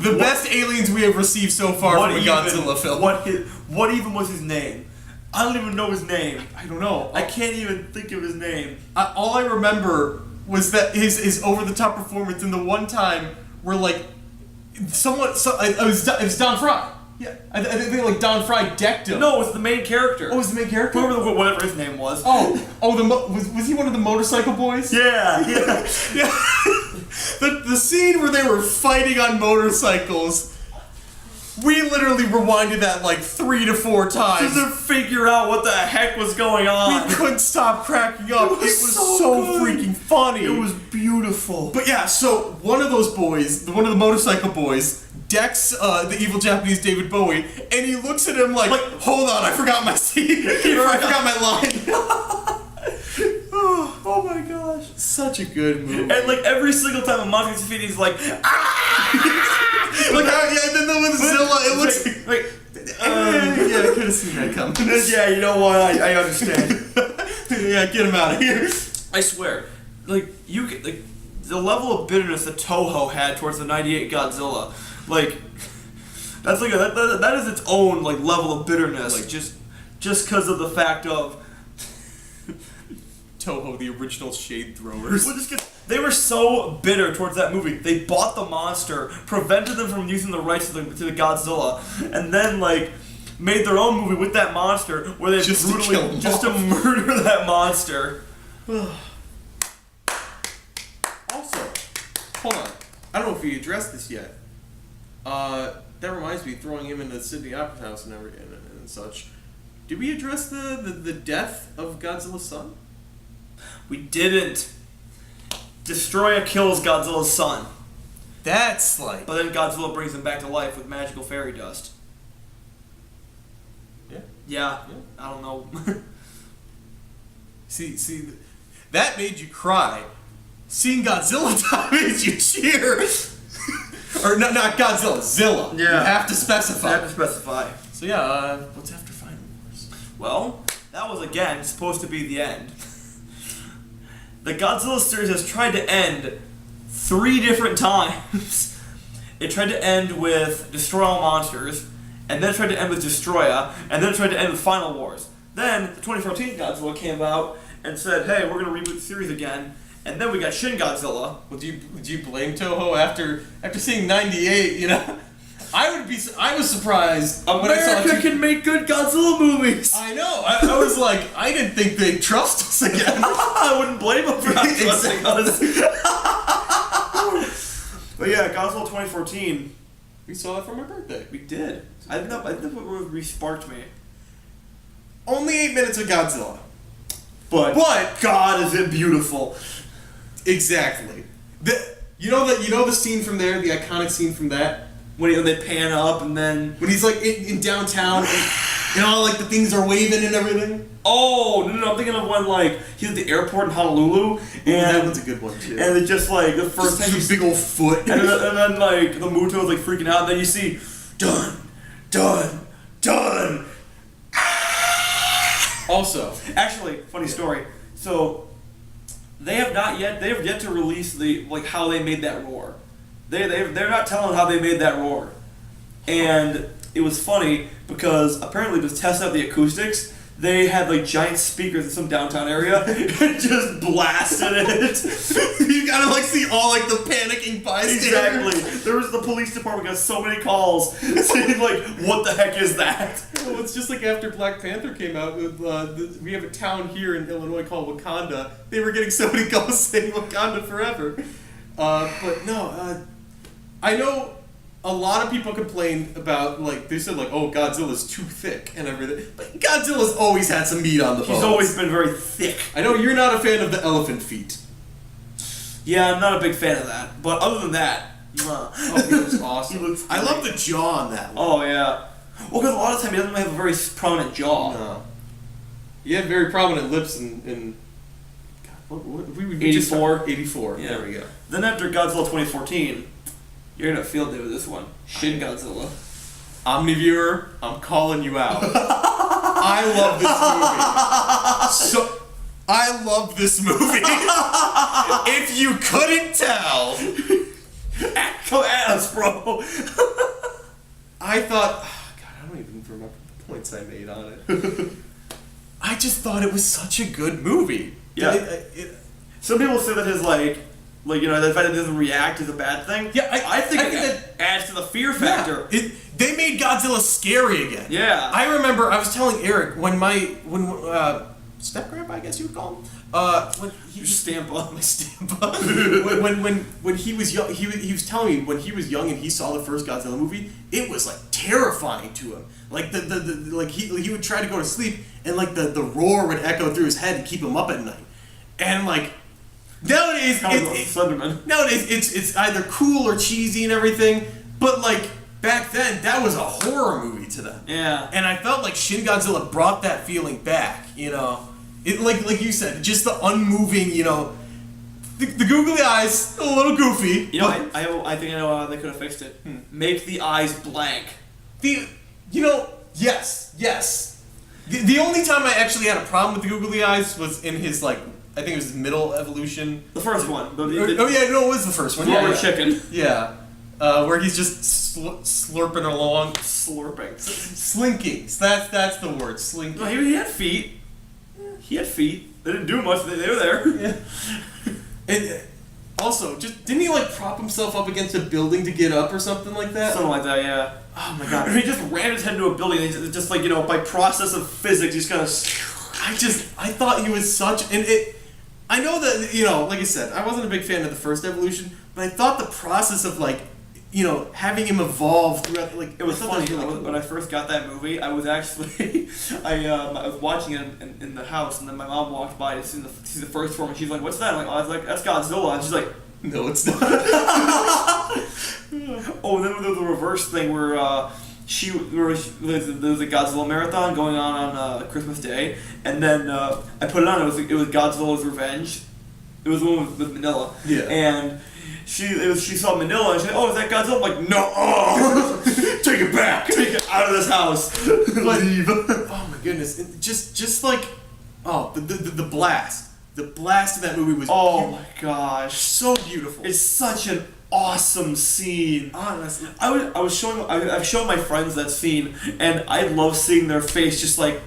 The best aliens we have received so far from a Godzilla film. What even was his name? I don't even know his name. I don't know. I can't even think of his name. All I remember was that his over-the-top performance in the one time where like it was Don Fry. Yeah, I think like Don Fry decked him. No, it was the main character. Oh, it was the main character? Whatever his name was. Was he one of the motorcycle boys? Yeah. The scene where they were fighting on motorcycles, we literally rewinded that like 3 to 4 times. Just to figure out what the heck was going on. We couldn't stop cracking up. It was so freaking funny. It was beautiful. But yeah, so one of those boys, one of the motorcycle boys, decks the evil Japanese David Bowie, and he looks at him like hold on, I forgot my scene. I forgot my line. Oh my gosh. Such a good movie. And like every single time a monster gets defeated, he's like, ah! Look how, yeah, and then with Zilla, it looks yeah, I could have seen that coming. Yeah, you know what? I understand. Yeah, get him out of here. I swear, like the level of bitterness that Toho had towards the '98 Godzilla, like that's like that is its own like level of bitterness, like just because of the fact of Toho, the original shade throwers. They were so bitter towards that movie. They bought the monster, prevented them from using the rights to the Godzilla, and then like made their own movie with that monster where they just to murder that monster. Also, hold on. I don't know if we addressed this yet. That reminds me, throwing him into the Sydney Opera House and such. Did we address the death of Godzilla's son? We didn't. Destroyer kills Godzilla's son. That's like... But then Godzilla brings him back to life with magical fairy dust. Yeah. I don't know. See, that made you cry. Seeing Godzilla die made you cheer. Or not Godzilla, Zilla. Yeah. You have to specify. So yeah, what's after Final Wars? Well, that was again supposed to be the end. the Godzilla series has tried to end 3 different times. It tried to end with Destroy All Monsters, and then it tried to end with Destroya, and then it tried to end with Final Wars. Then, the 2014 Godzilla came out and said, hey, we're going to reboot the series again, and then we got Shin Godzilla. Well, do you blame Toho after seeing 98, you know? I was surprised when I saw America can make good Godzilla movies! I know. I was like, I didn't think they'd trust us again. I wouldn't blame them for not trusting us. But yeah, Godzilla 2014. We saw that for my birthday. We did. I think that what re-sparked me. Only 8 minutes of Godzilla. But God, is it beautiful? Exactly. You know the scene from there, the iconic scene from that, When they pan up and then when he's like in downtown and all like the things are waving and everything. Oh no! I'm thinking of when like he's at the airport in Honolulu and that one's a good one too. And it's just like the first time you big old foot, and then like the Muto's like freaking out. And then you see done. Also, actually, funny story. So they have yet to release the like how they made that roar. They're not telling how they made that roar, and it was funny because apparently to test out the acoustics, they had like giant speakers in some downtown area and just blasted it. You gotta like see all like the panicking bystanders. Exactly. There was the police department got so many calls saying like, "What the heck is that?" Well, it's just like after Black Panther came out. We have a town here in Illinois called Wakanda. They were getting so many calls saying Wakanda forever. But no, I know a lot of people complained about, like, they said, like, oh, Godzilla's too thick and everything. But Godzilla's always had some meat on the bones. He's always been very thick. I know you're not a fan of the elephant feet. Yeah, I'm not a big fan of that. But other than that, oh, he looks awesome. He looks I love the jaw on that one. Oh, yeah. Well, because a lot of time he doesn't have a very prominent jaw. No. He had very prominent lips in God, what we 84? 84. Yeah. There we go. Then after Godzilla 2014, you're gonna field day with this one. Shin Godzilla. Omni Viewer, I'm calling you out. I love this movie. So I love this movie. If you couldn't tell, Come at us, bro. I thought, oh God, I don't even remember the points I made on it. I just thought it was such a good movie. Yeah. Some people say that his like the fact that it doesn't react is a bad thing. Yeah, I think that adds to the fear factor. Yeah, they made Godzilla scary again. Yeah. I remember I was telling Eric when step grandpa, I guess you would call him. When he Stampa. My Stampa. when he was young, he was telling me when he was young and he saw the first Godzilla movie, it was like terrifying to him. Like the like he would try to go to sleep and like the roar would echo through his head and keep him up at night. And like nowadays it's either cool or cheesy and everything, but like back then that was a horror movie to them. Yeah. And I felt like Shin Godzilla brought that feeling back, you know. It like you said, just the unmoving, you know, the googly eyes, a little goofy. You know, I think I know how they could have fixed it. Make the eyes blank. Yes. The only time I actually had a problem with the googly eyes was in his like, I think it was his middle evolution. The first one. It was the first one. Rubber chicken. Yeah. Where he's just slurping along. Slurping. Slinking. So that's the word. Slinking. No, he had feet. He had feet. They didn't do much. They were there. Yeah. And also, just didn't he like prop himself up against a building to get up or something like that? Something like that, yeah. Oh my God. He just ran his head into a building and he just like, you know, by process of physics, he's kind of... I thought he was such... I know that, you know, like I said, I wasn't a big fan of the first evolution, but I thought the process of like, you know, having him evolve throughout, like... It was funny, really cool. when I first got that movie, I was actually... I was watching it in the house, and then my mom walked by to see the first form, and she's like, what's that? I was like, that's Godzilla. And she's like, no, it's not. Oh, and then there was the reverse thing where there was a Godzilla marathon going on Christmas Day, and then I put it on. It was Godzilla's Revenge. It was the one with Manila. Yeah. And she saw Manila and she said, "Oh, is that Godzilla?" I'm like, "No, take it back, take it out of this house, leave." Oh my goodness! Just like, oh, the blast. the blast of that movie was Oh my gosh. so beautiful. It's such an awesome scene. Honestly. I've shown my friends that scene, and I love seeing their face just like,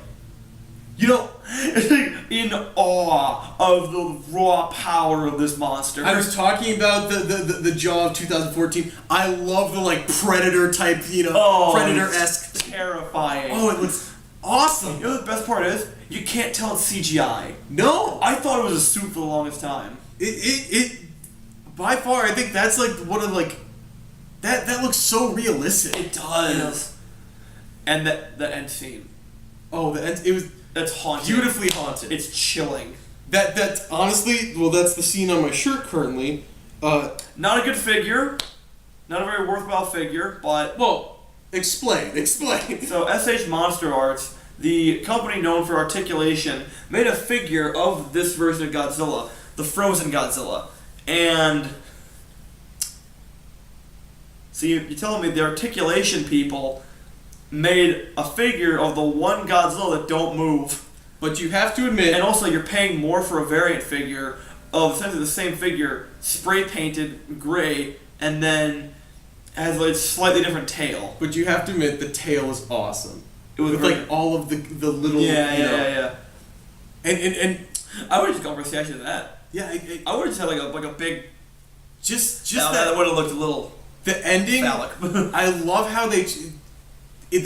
in awe of the raw power of this monster. I was talking about the Jaw of 2014. I love the like Predator type, Predator-esque. Terrifying. Oh, it looks awesome. You know what the best part is? You can't tell it's CGI. No. I thought it was a suit for the longest time. It by far, I think that's like one of like that looks so realistic. It does. And the end scene. Oh, the end. It was. That's haunted. Beautifully haunted. It's chilling. That honestly, well, that's the scene on my shirt currently. Not a good figure. Not a very worthwhile figure, but... Well, explain. So, SH Monster Arts, the company known for articulation, made a figure of this version of Godzilla, the Frozen Godzilla. And... So you're telling me the articulation people made a figure of the one Godzilla that don't move. But you have to admit... And also you're paying more for a variant figure of essentially the same figure, spray painted gray, and then has a slightly different tail. But you have to admit the tail is awesome. It was with like all of the little... Yeah. And I would have just gone for a statue of that. Yeah, I would have just had like a big... Just that would have looked a little... The ending... phallic. I love how they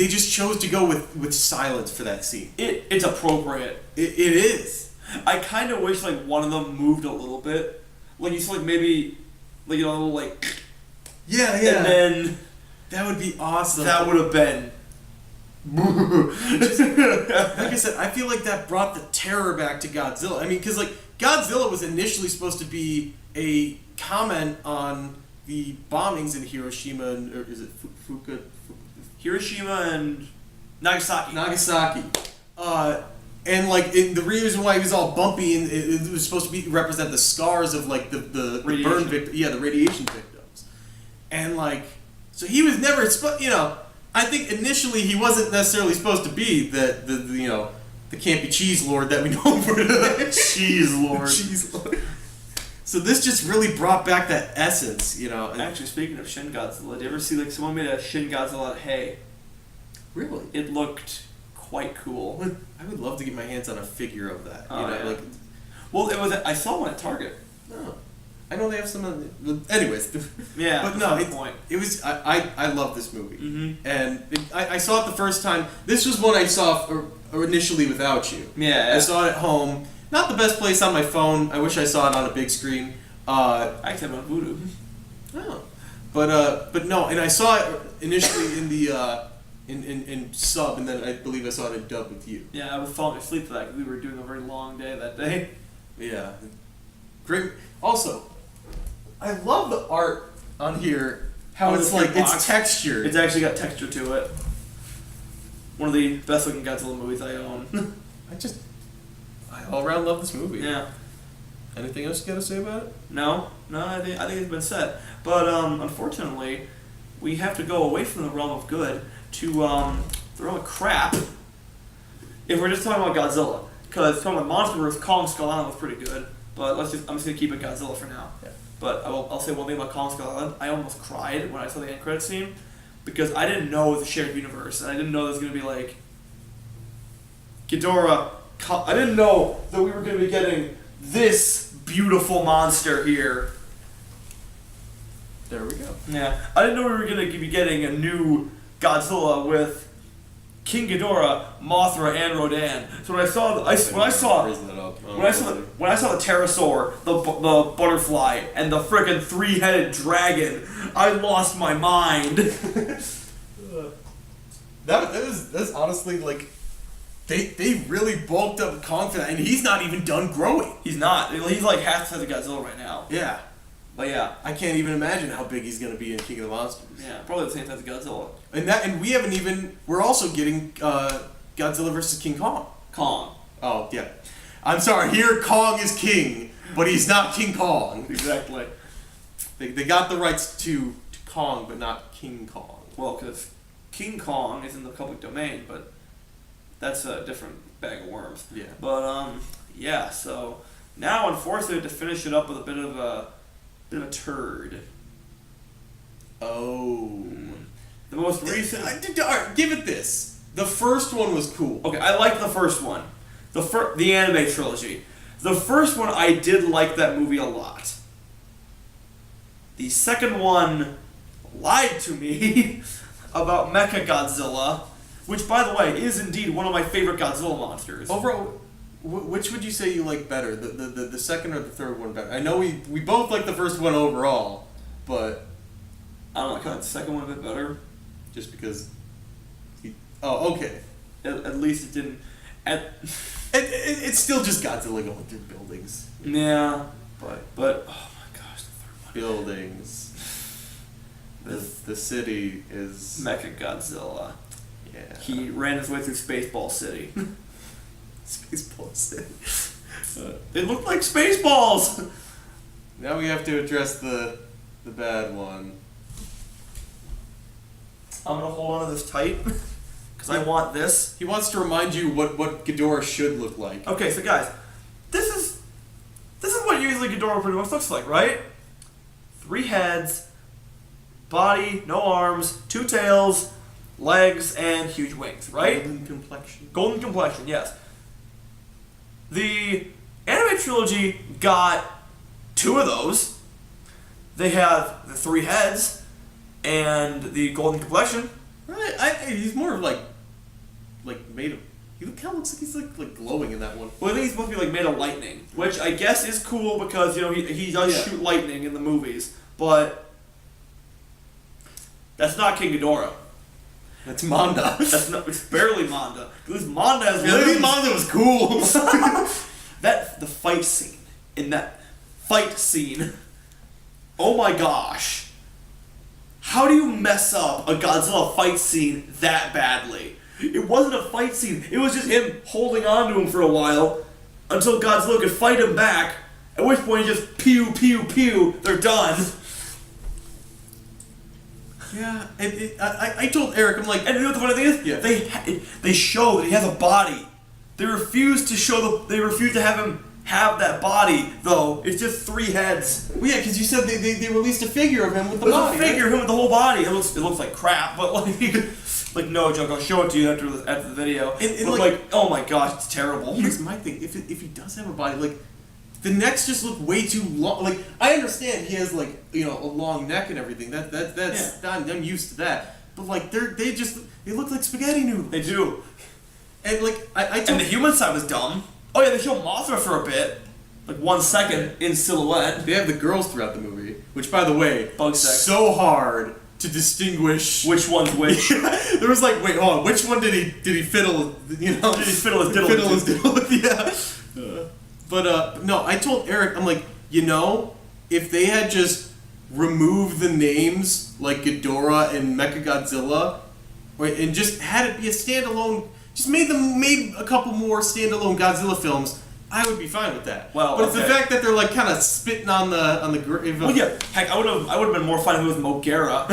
just chose to go with silence for that scene. It's appropriate. It is. I kind of wish like one of them moved a little bit. Like you saw like maybe like a little like... Yeah. And then... That would be awesome. That would have been... Like I said, I feel like that brought the terror back to Godzilla. I mean, because like Godzilla was initially supposed to be a comment on the bombings in Hiroshima and or is it Hiroshima and Nagasaki. And like the reason why he was all bumpy and it was supposed to be represent the scars of like the burn the radiation victims, and like so he was never I think initially he wasn't necessarily supposed to be the campy cheese lord that we know him for today. Cheese lord. So this just really brought back that essence, And actually, speaking of Shin Godzilla, did you ever see like someone made a Shin Godzilla out of hay? Really? It looked quite cool. I would love to get my hands on a figure of that. Yeah. Well, it was. I saw one at Target. Oh. I know they have some. Anyways. Yeah. But no, it was. I love this movie, and I saw it the first time. This was one I saw initially without you. Yeah. I saw it at home. Not the best place on my phone. I wish I saw it on a big screen. I actually have it on Voodoo. Oh. But no, and I saw it initially in the in sub, and then I believe I saw it in dub with you. Yeah, I was falling asleep for that because we were doing a very long day that day. Yeah. Great. Also, I love the art on here. How it's like it's textured. It's actually got texture to it. One of the best looking Godzilla movies I own. I all around love this movie. Yeah. Anything else you gotta say about it? No, I think it's been said. But unfortunately, we have to go away from the realm of good to the realm of crap. If we're just talking about Godzilla, because talking about Monster vs. Kong Skull Island was pretty good. But I'm just gonna keep it Godzilla for now. Yeah. But I'll say one thing about Kong Skull Island. I almost cried when I saw the end credit scene because I didn't know it was a shared universe, and I didn't know there was gonna be like Ghidorah. I didn't know that we were gonna be getting this beautiful monster here. There we go. Yeah, I didn't know we were gonna be getting a new Godzilla with King Ghidorah, Mothra, and Rodan. So when I saw the pterosaur, the butterfly, and the frickin' three-headed dragon, I lost my mind. That's honestly like they really bulked up Kong for that, and he's not even done growing. He's not. He's like half the size of Godzilla right now. Yeah. But yeah, I can't even imagine how big he's gonna be in King of the Monsters. Yeah, probably the same size as Godzilla. And we haven't even. We're also getting Godzilla versus King Kong. Kong. Oh yeah, I'm sorry. Here, Kong is king, but he's not King Kong. Exactly. They got the rights to Kong, but not King Kong. Well, because King Kong is in the public domain, but that's a different bag of worms. Yeah. But yeah. So Now, unfortunately, to finish it up with a bit of a turd. Oh. The most recent. Alright, give it this. The first one was cool. Okay, I like the first one. The anime trilogy. The first one, I did like that movie a lot. The second one lied to me about Mechagodzilla, which, by the way, is indeed one of my favorite Godzilla monsters. Overall, which would you say you like better? The second or the third one better? I know we both like the first one overall, but I don't know, I like the second one a bit better. Just because oh, okay. At least it didn't... It's still just Godzilla going through buildings. Yeah, but oh my gosh, the third one. Buildings. The city is... Mechagodzilla. Yeah. He ran his way through Spaceball City. Spaceball City. They look like Spaceballs! Now we have to address the bad one. I'm gonna hold on to this tight, because I want this. He wants to remind you what Ghidorah should look like. Okay, so guys, this is what usually Ghidorah pretty much looks like, right? 3 heads, body, no arms, 2 tails, legs, and huge wings, right? Golden complexion. Golden complexion, yes. The anime trilogy got 2 of those. They have the 3 heads and the golden complexion. Right, he's more of like made of. He kind of looks like he's like glowing in that one. Well, I think he's supposed to be like made of lightning, which I guess is cool because he does shoot lightning in the movies, but that's not King Ghidorah. That's Manda. It's barely Manda. Because Manda has Lady Manda was cool. the fight scene in that fight scene. Oh my gosh. How do you mess up a Godzilla fight scene that badly? It wasn't a fight scene. It was just him holding on to him for a while until Godzilla could fight him back, at which point he just pew, pew, pew, they're done. Yeah, I told Eric, I'm like... And you know what the funny thing is? Yeah. They show that he has a body. They refuse to have him have that body, though. It's just 3 heads. Well, yeah, because you said they released a figure of him with the There's body. a figure of him with the whole body. It looks like crap, but like no joke. I'll show it to you after the video. But like, oh my gosh, it's terrible. Here's my thing: if he does have a body, like the necks just look way too long. Like I understand he has like a long neck and everything. That's I'm used to that. But like they look like spaghetti noodles. They do. And like and the human side was dumb. Oh yeah, they show Mothra for a bit, like 1 second in silhouette. They have the girls throughout the movie, which by the way, bug sex. So hard to distinguish which one's which. There was like, wait, hold on, which one did he fiddle? Did he fiddle his diddle? Fiddle his diddle? Yeah. But no, I told Eric, I'm like, if they had just removed the names like Ghidorah and Mechagodzilla, and just had it be a standalone. Just made a couple more standalone Godzilla films, I would be fine with that. Well, but it's the fact that they're like kind of spitting on the grave. Well, yeah, heck, I would have been more fine if it was Mogera.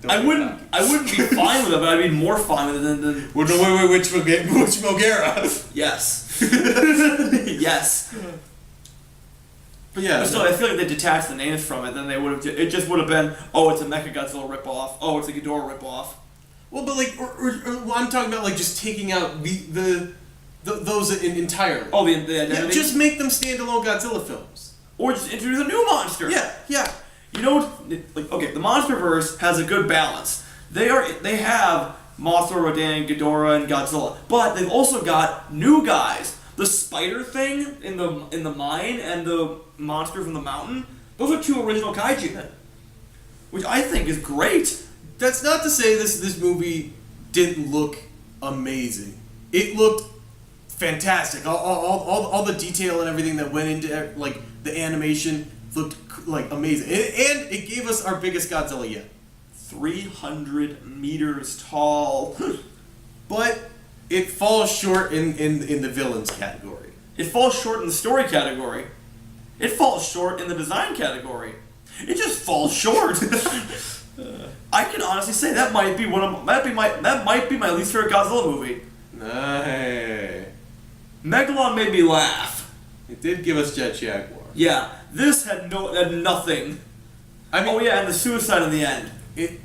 I wouldn't be fine with it, but I'd be more fine with it than. Well, no, wait, which Mogera? Yes. Yes. But yeah, but still, I feel like they detached the names from it. Then they would have. It just would have been, oh, it's a Mechagodzilla ripoff. Oh, it's a Ghidorah ripoff. Well, but like, or I'm talking about like just taking out those entirely. Oh, the identity. Yeah, just make them standalone Godzilla films, or just introduce a new monster. Yeah. You know, like okay, the MonsterVerse has a good balance. They have Mothra, Rodan, Ghidorah, and Godzilla, but they've also got new guys. The spider thing in the mine and the monster from the mountain. Those are 2 original kaiju, which I think is great. That's not to say this movie didn't look amazing. It looked fantastic. All the detail and everything that went into like the animation looked like amazing. And it gave us our biggest Godzilla yet. 300 meters tall. But it falls short in the villains category. It falls short in the story category. It falls short in the design category. It just falls short. I can honestly say that might be my least favorite Godzilla movie. Hey. Megalon made me laugh. It did give us Jet Jaguar. Yeah, this had nothing. I mean, Oh yeah, and the suicide in the end.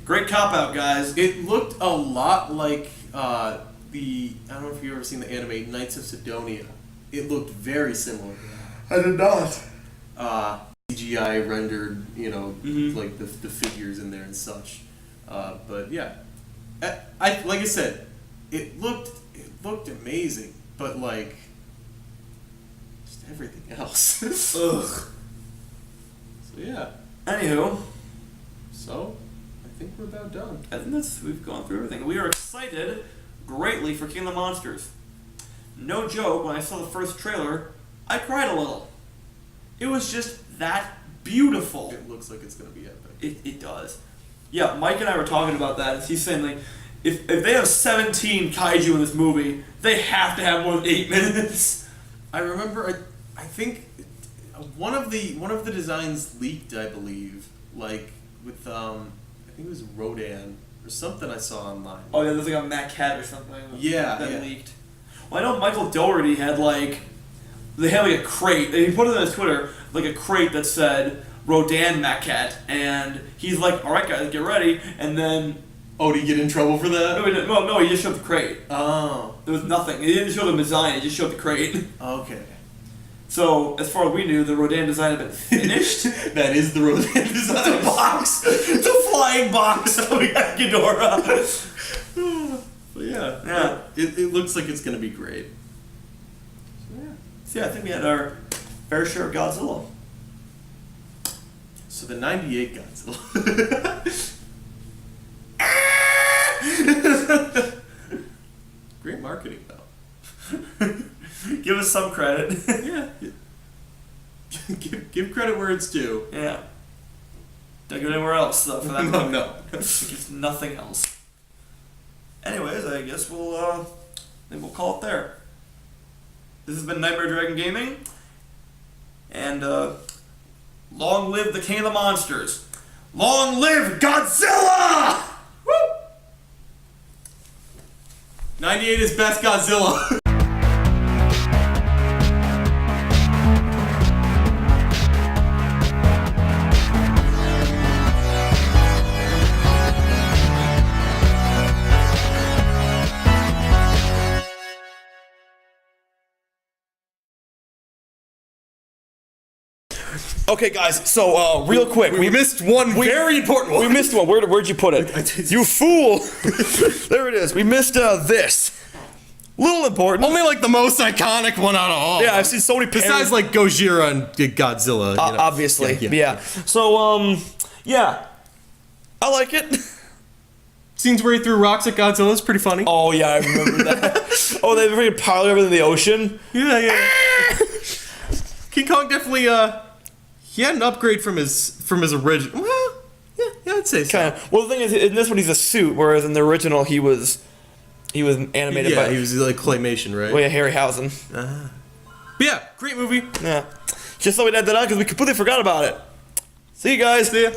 Great cop out, guys. It looked a lot like I don't know if you've ever seen the anime Knights of Sidonia. It looked very similar to that. I did not. CGI rendered, Mm-hmm. like the figures in there and such. But yeah, like I said, it looked amazing, but like just everything else. Ugh. So yeah. Anywho, So I think we're about done. I think we've gone through everything. We are excited greatly for King of the Monsters. No joke, when I saw the first trailer, I cried a little. It was just that beautiful. It looks like it's gonna be epic. It does. Yeah, Mike and I were talking about that. He's saying, like, if they have 17 kaiju in this movie, they have to have more than 8 minutes. I remember, I think one of the designs leaked, I believe, like with I think it was Rodan or something I saw online. Oh yeah, there's like a Matt Cat or something. Yeah, that yeah. leaked. Well, I know Michael Dougherty had they had like a crate. He put it on his Twitter, like a crate that said Rodan Matt Cat, and he's like, "All right, guys, get ready." And then, Oh, did he get in trouble for that? no, he just showed the crate. Oh, There was nothing. He didn't show the design. He just showed the crate. okay. So, as far as we knew, the Rodan design had been finished. That is the Rodan design. It's a box. It's a flying box. We got Ghidorah. But yeah, Yeah. It looks like it's gonna be great. So yeah. So yeah, I think we had our fair share of Godzilla. So the '98 Godzilla. Great marketing though. Give us some credit. Yeah. give credit where it's due. Yeah. Don't go anywhere else though for that. No, no. Just nothing else. Anyways, I guess we'll call it there. This has been Nightmare Dragon Gaming, and long live the King of the Monsters. Long live Godzilla! Woo! 98 is best Godzilla. Okay, guys. So real quick, We missed one very important one. We missed one. Where'd you put it? You fool! There it is. We missed this. Little important. Only like the most iconic one out of all. Yeah, I've seen so many Besides like Gojira and Godzilla. You know. Obviously, yeah. So yeah, I like it. Scenes where he threw rocks at Godzilla is pretty funny. Oh yeah, I remember that. Oh, they freaking piled everything in the ocean. Yeah. King Kong definitely he had an upgrade from his original. Well, yeah, I'd say so. Kind of. Well, the thing is, in this one he's a suit, whereas in the original he was animated by. He was like claymation, right? Well, yeah, Harryhausen. But yeah, great movie. Yeah. Just thought we'd add that on because we completely forgot about it. See you guys. See ya.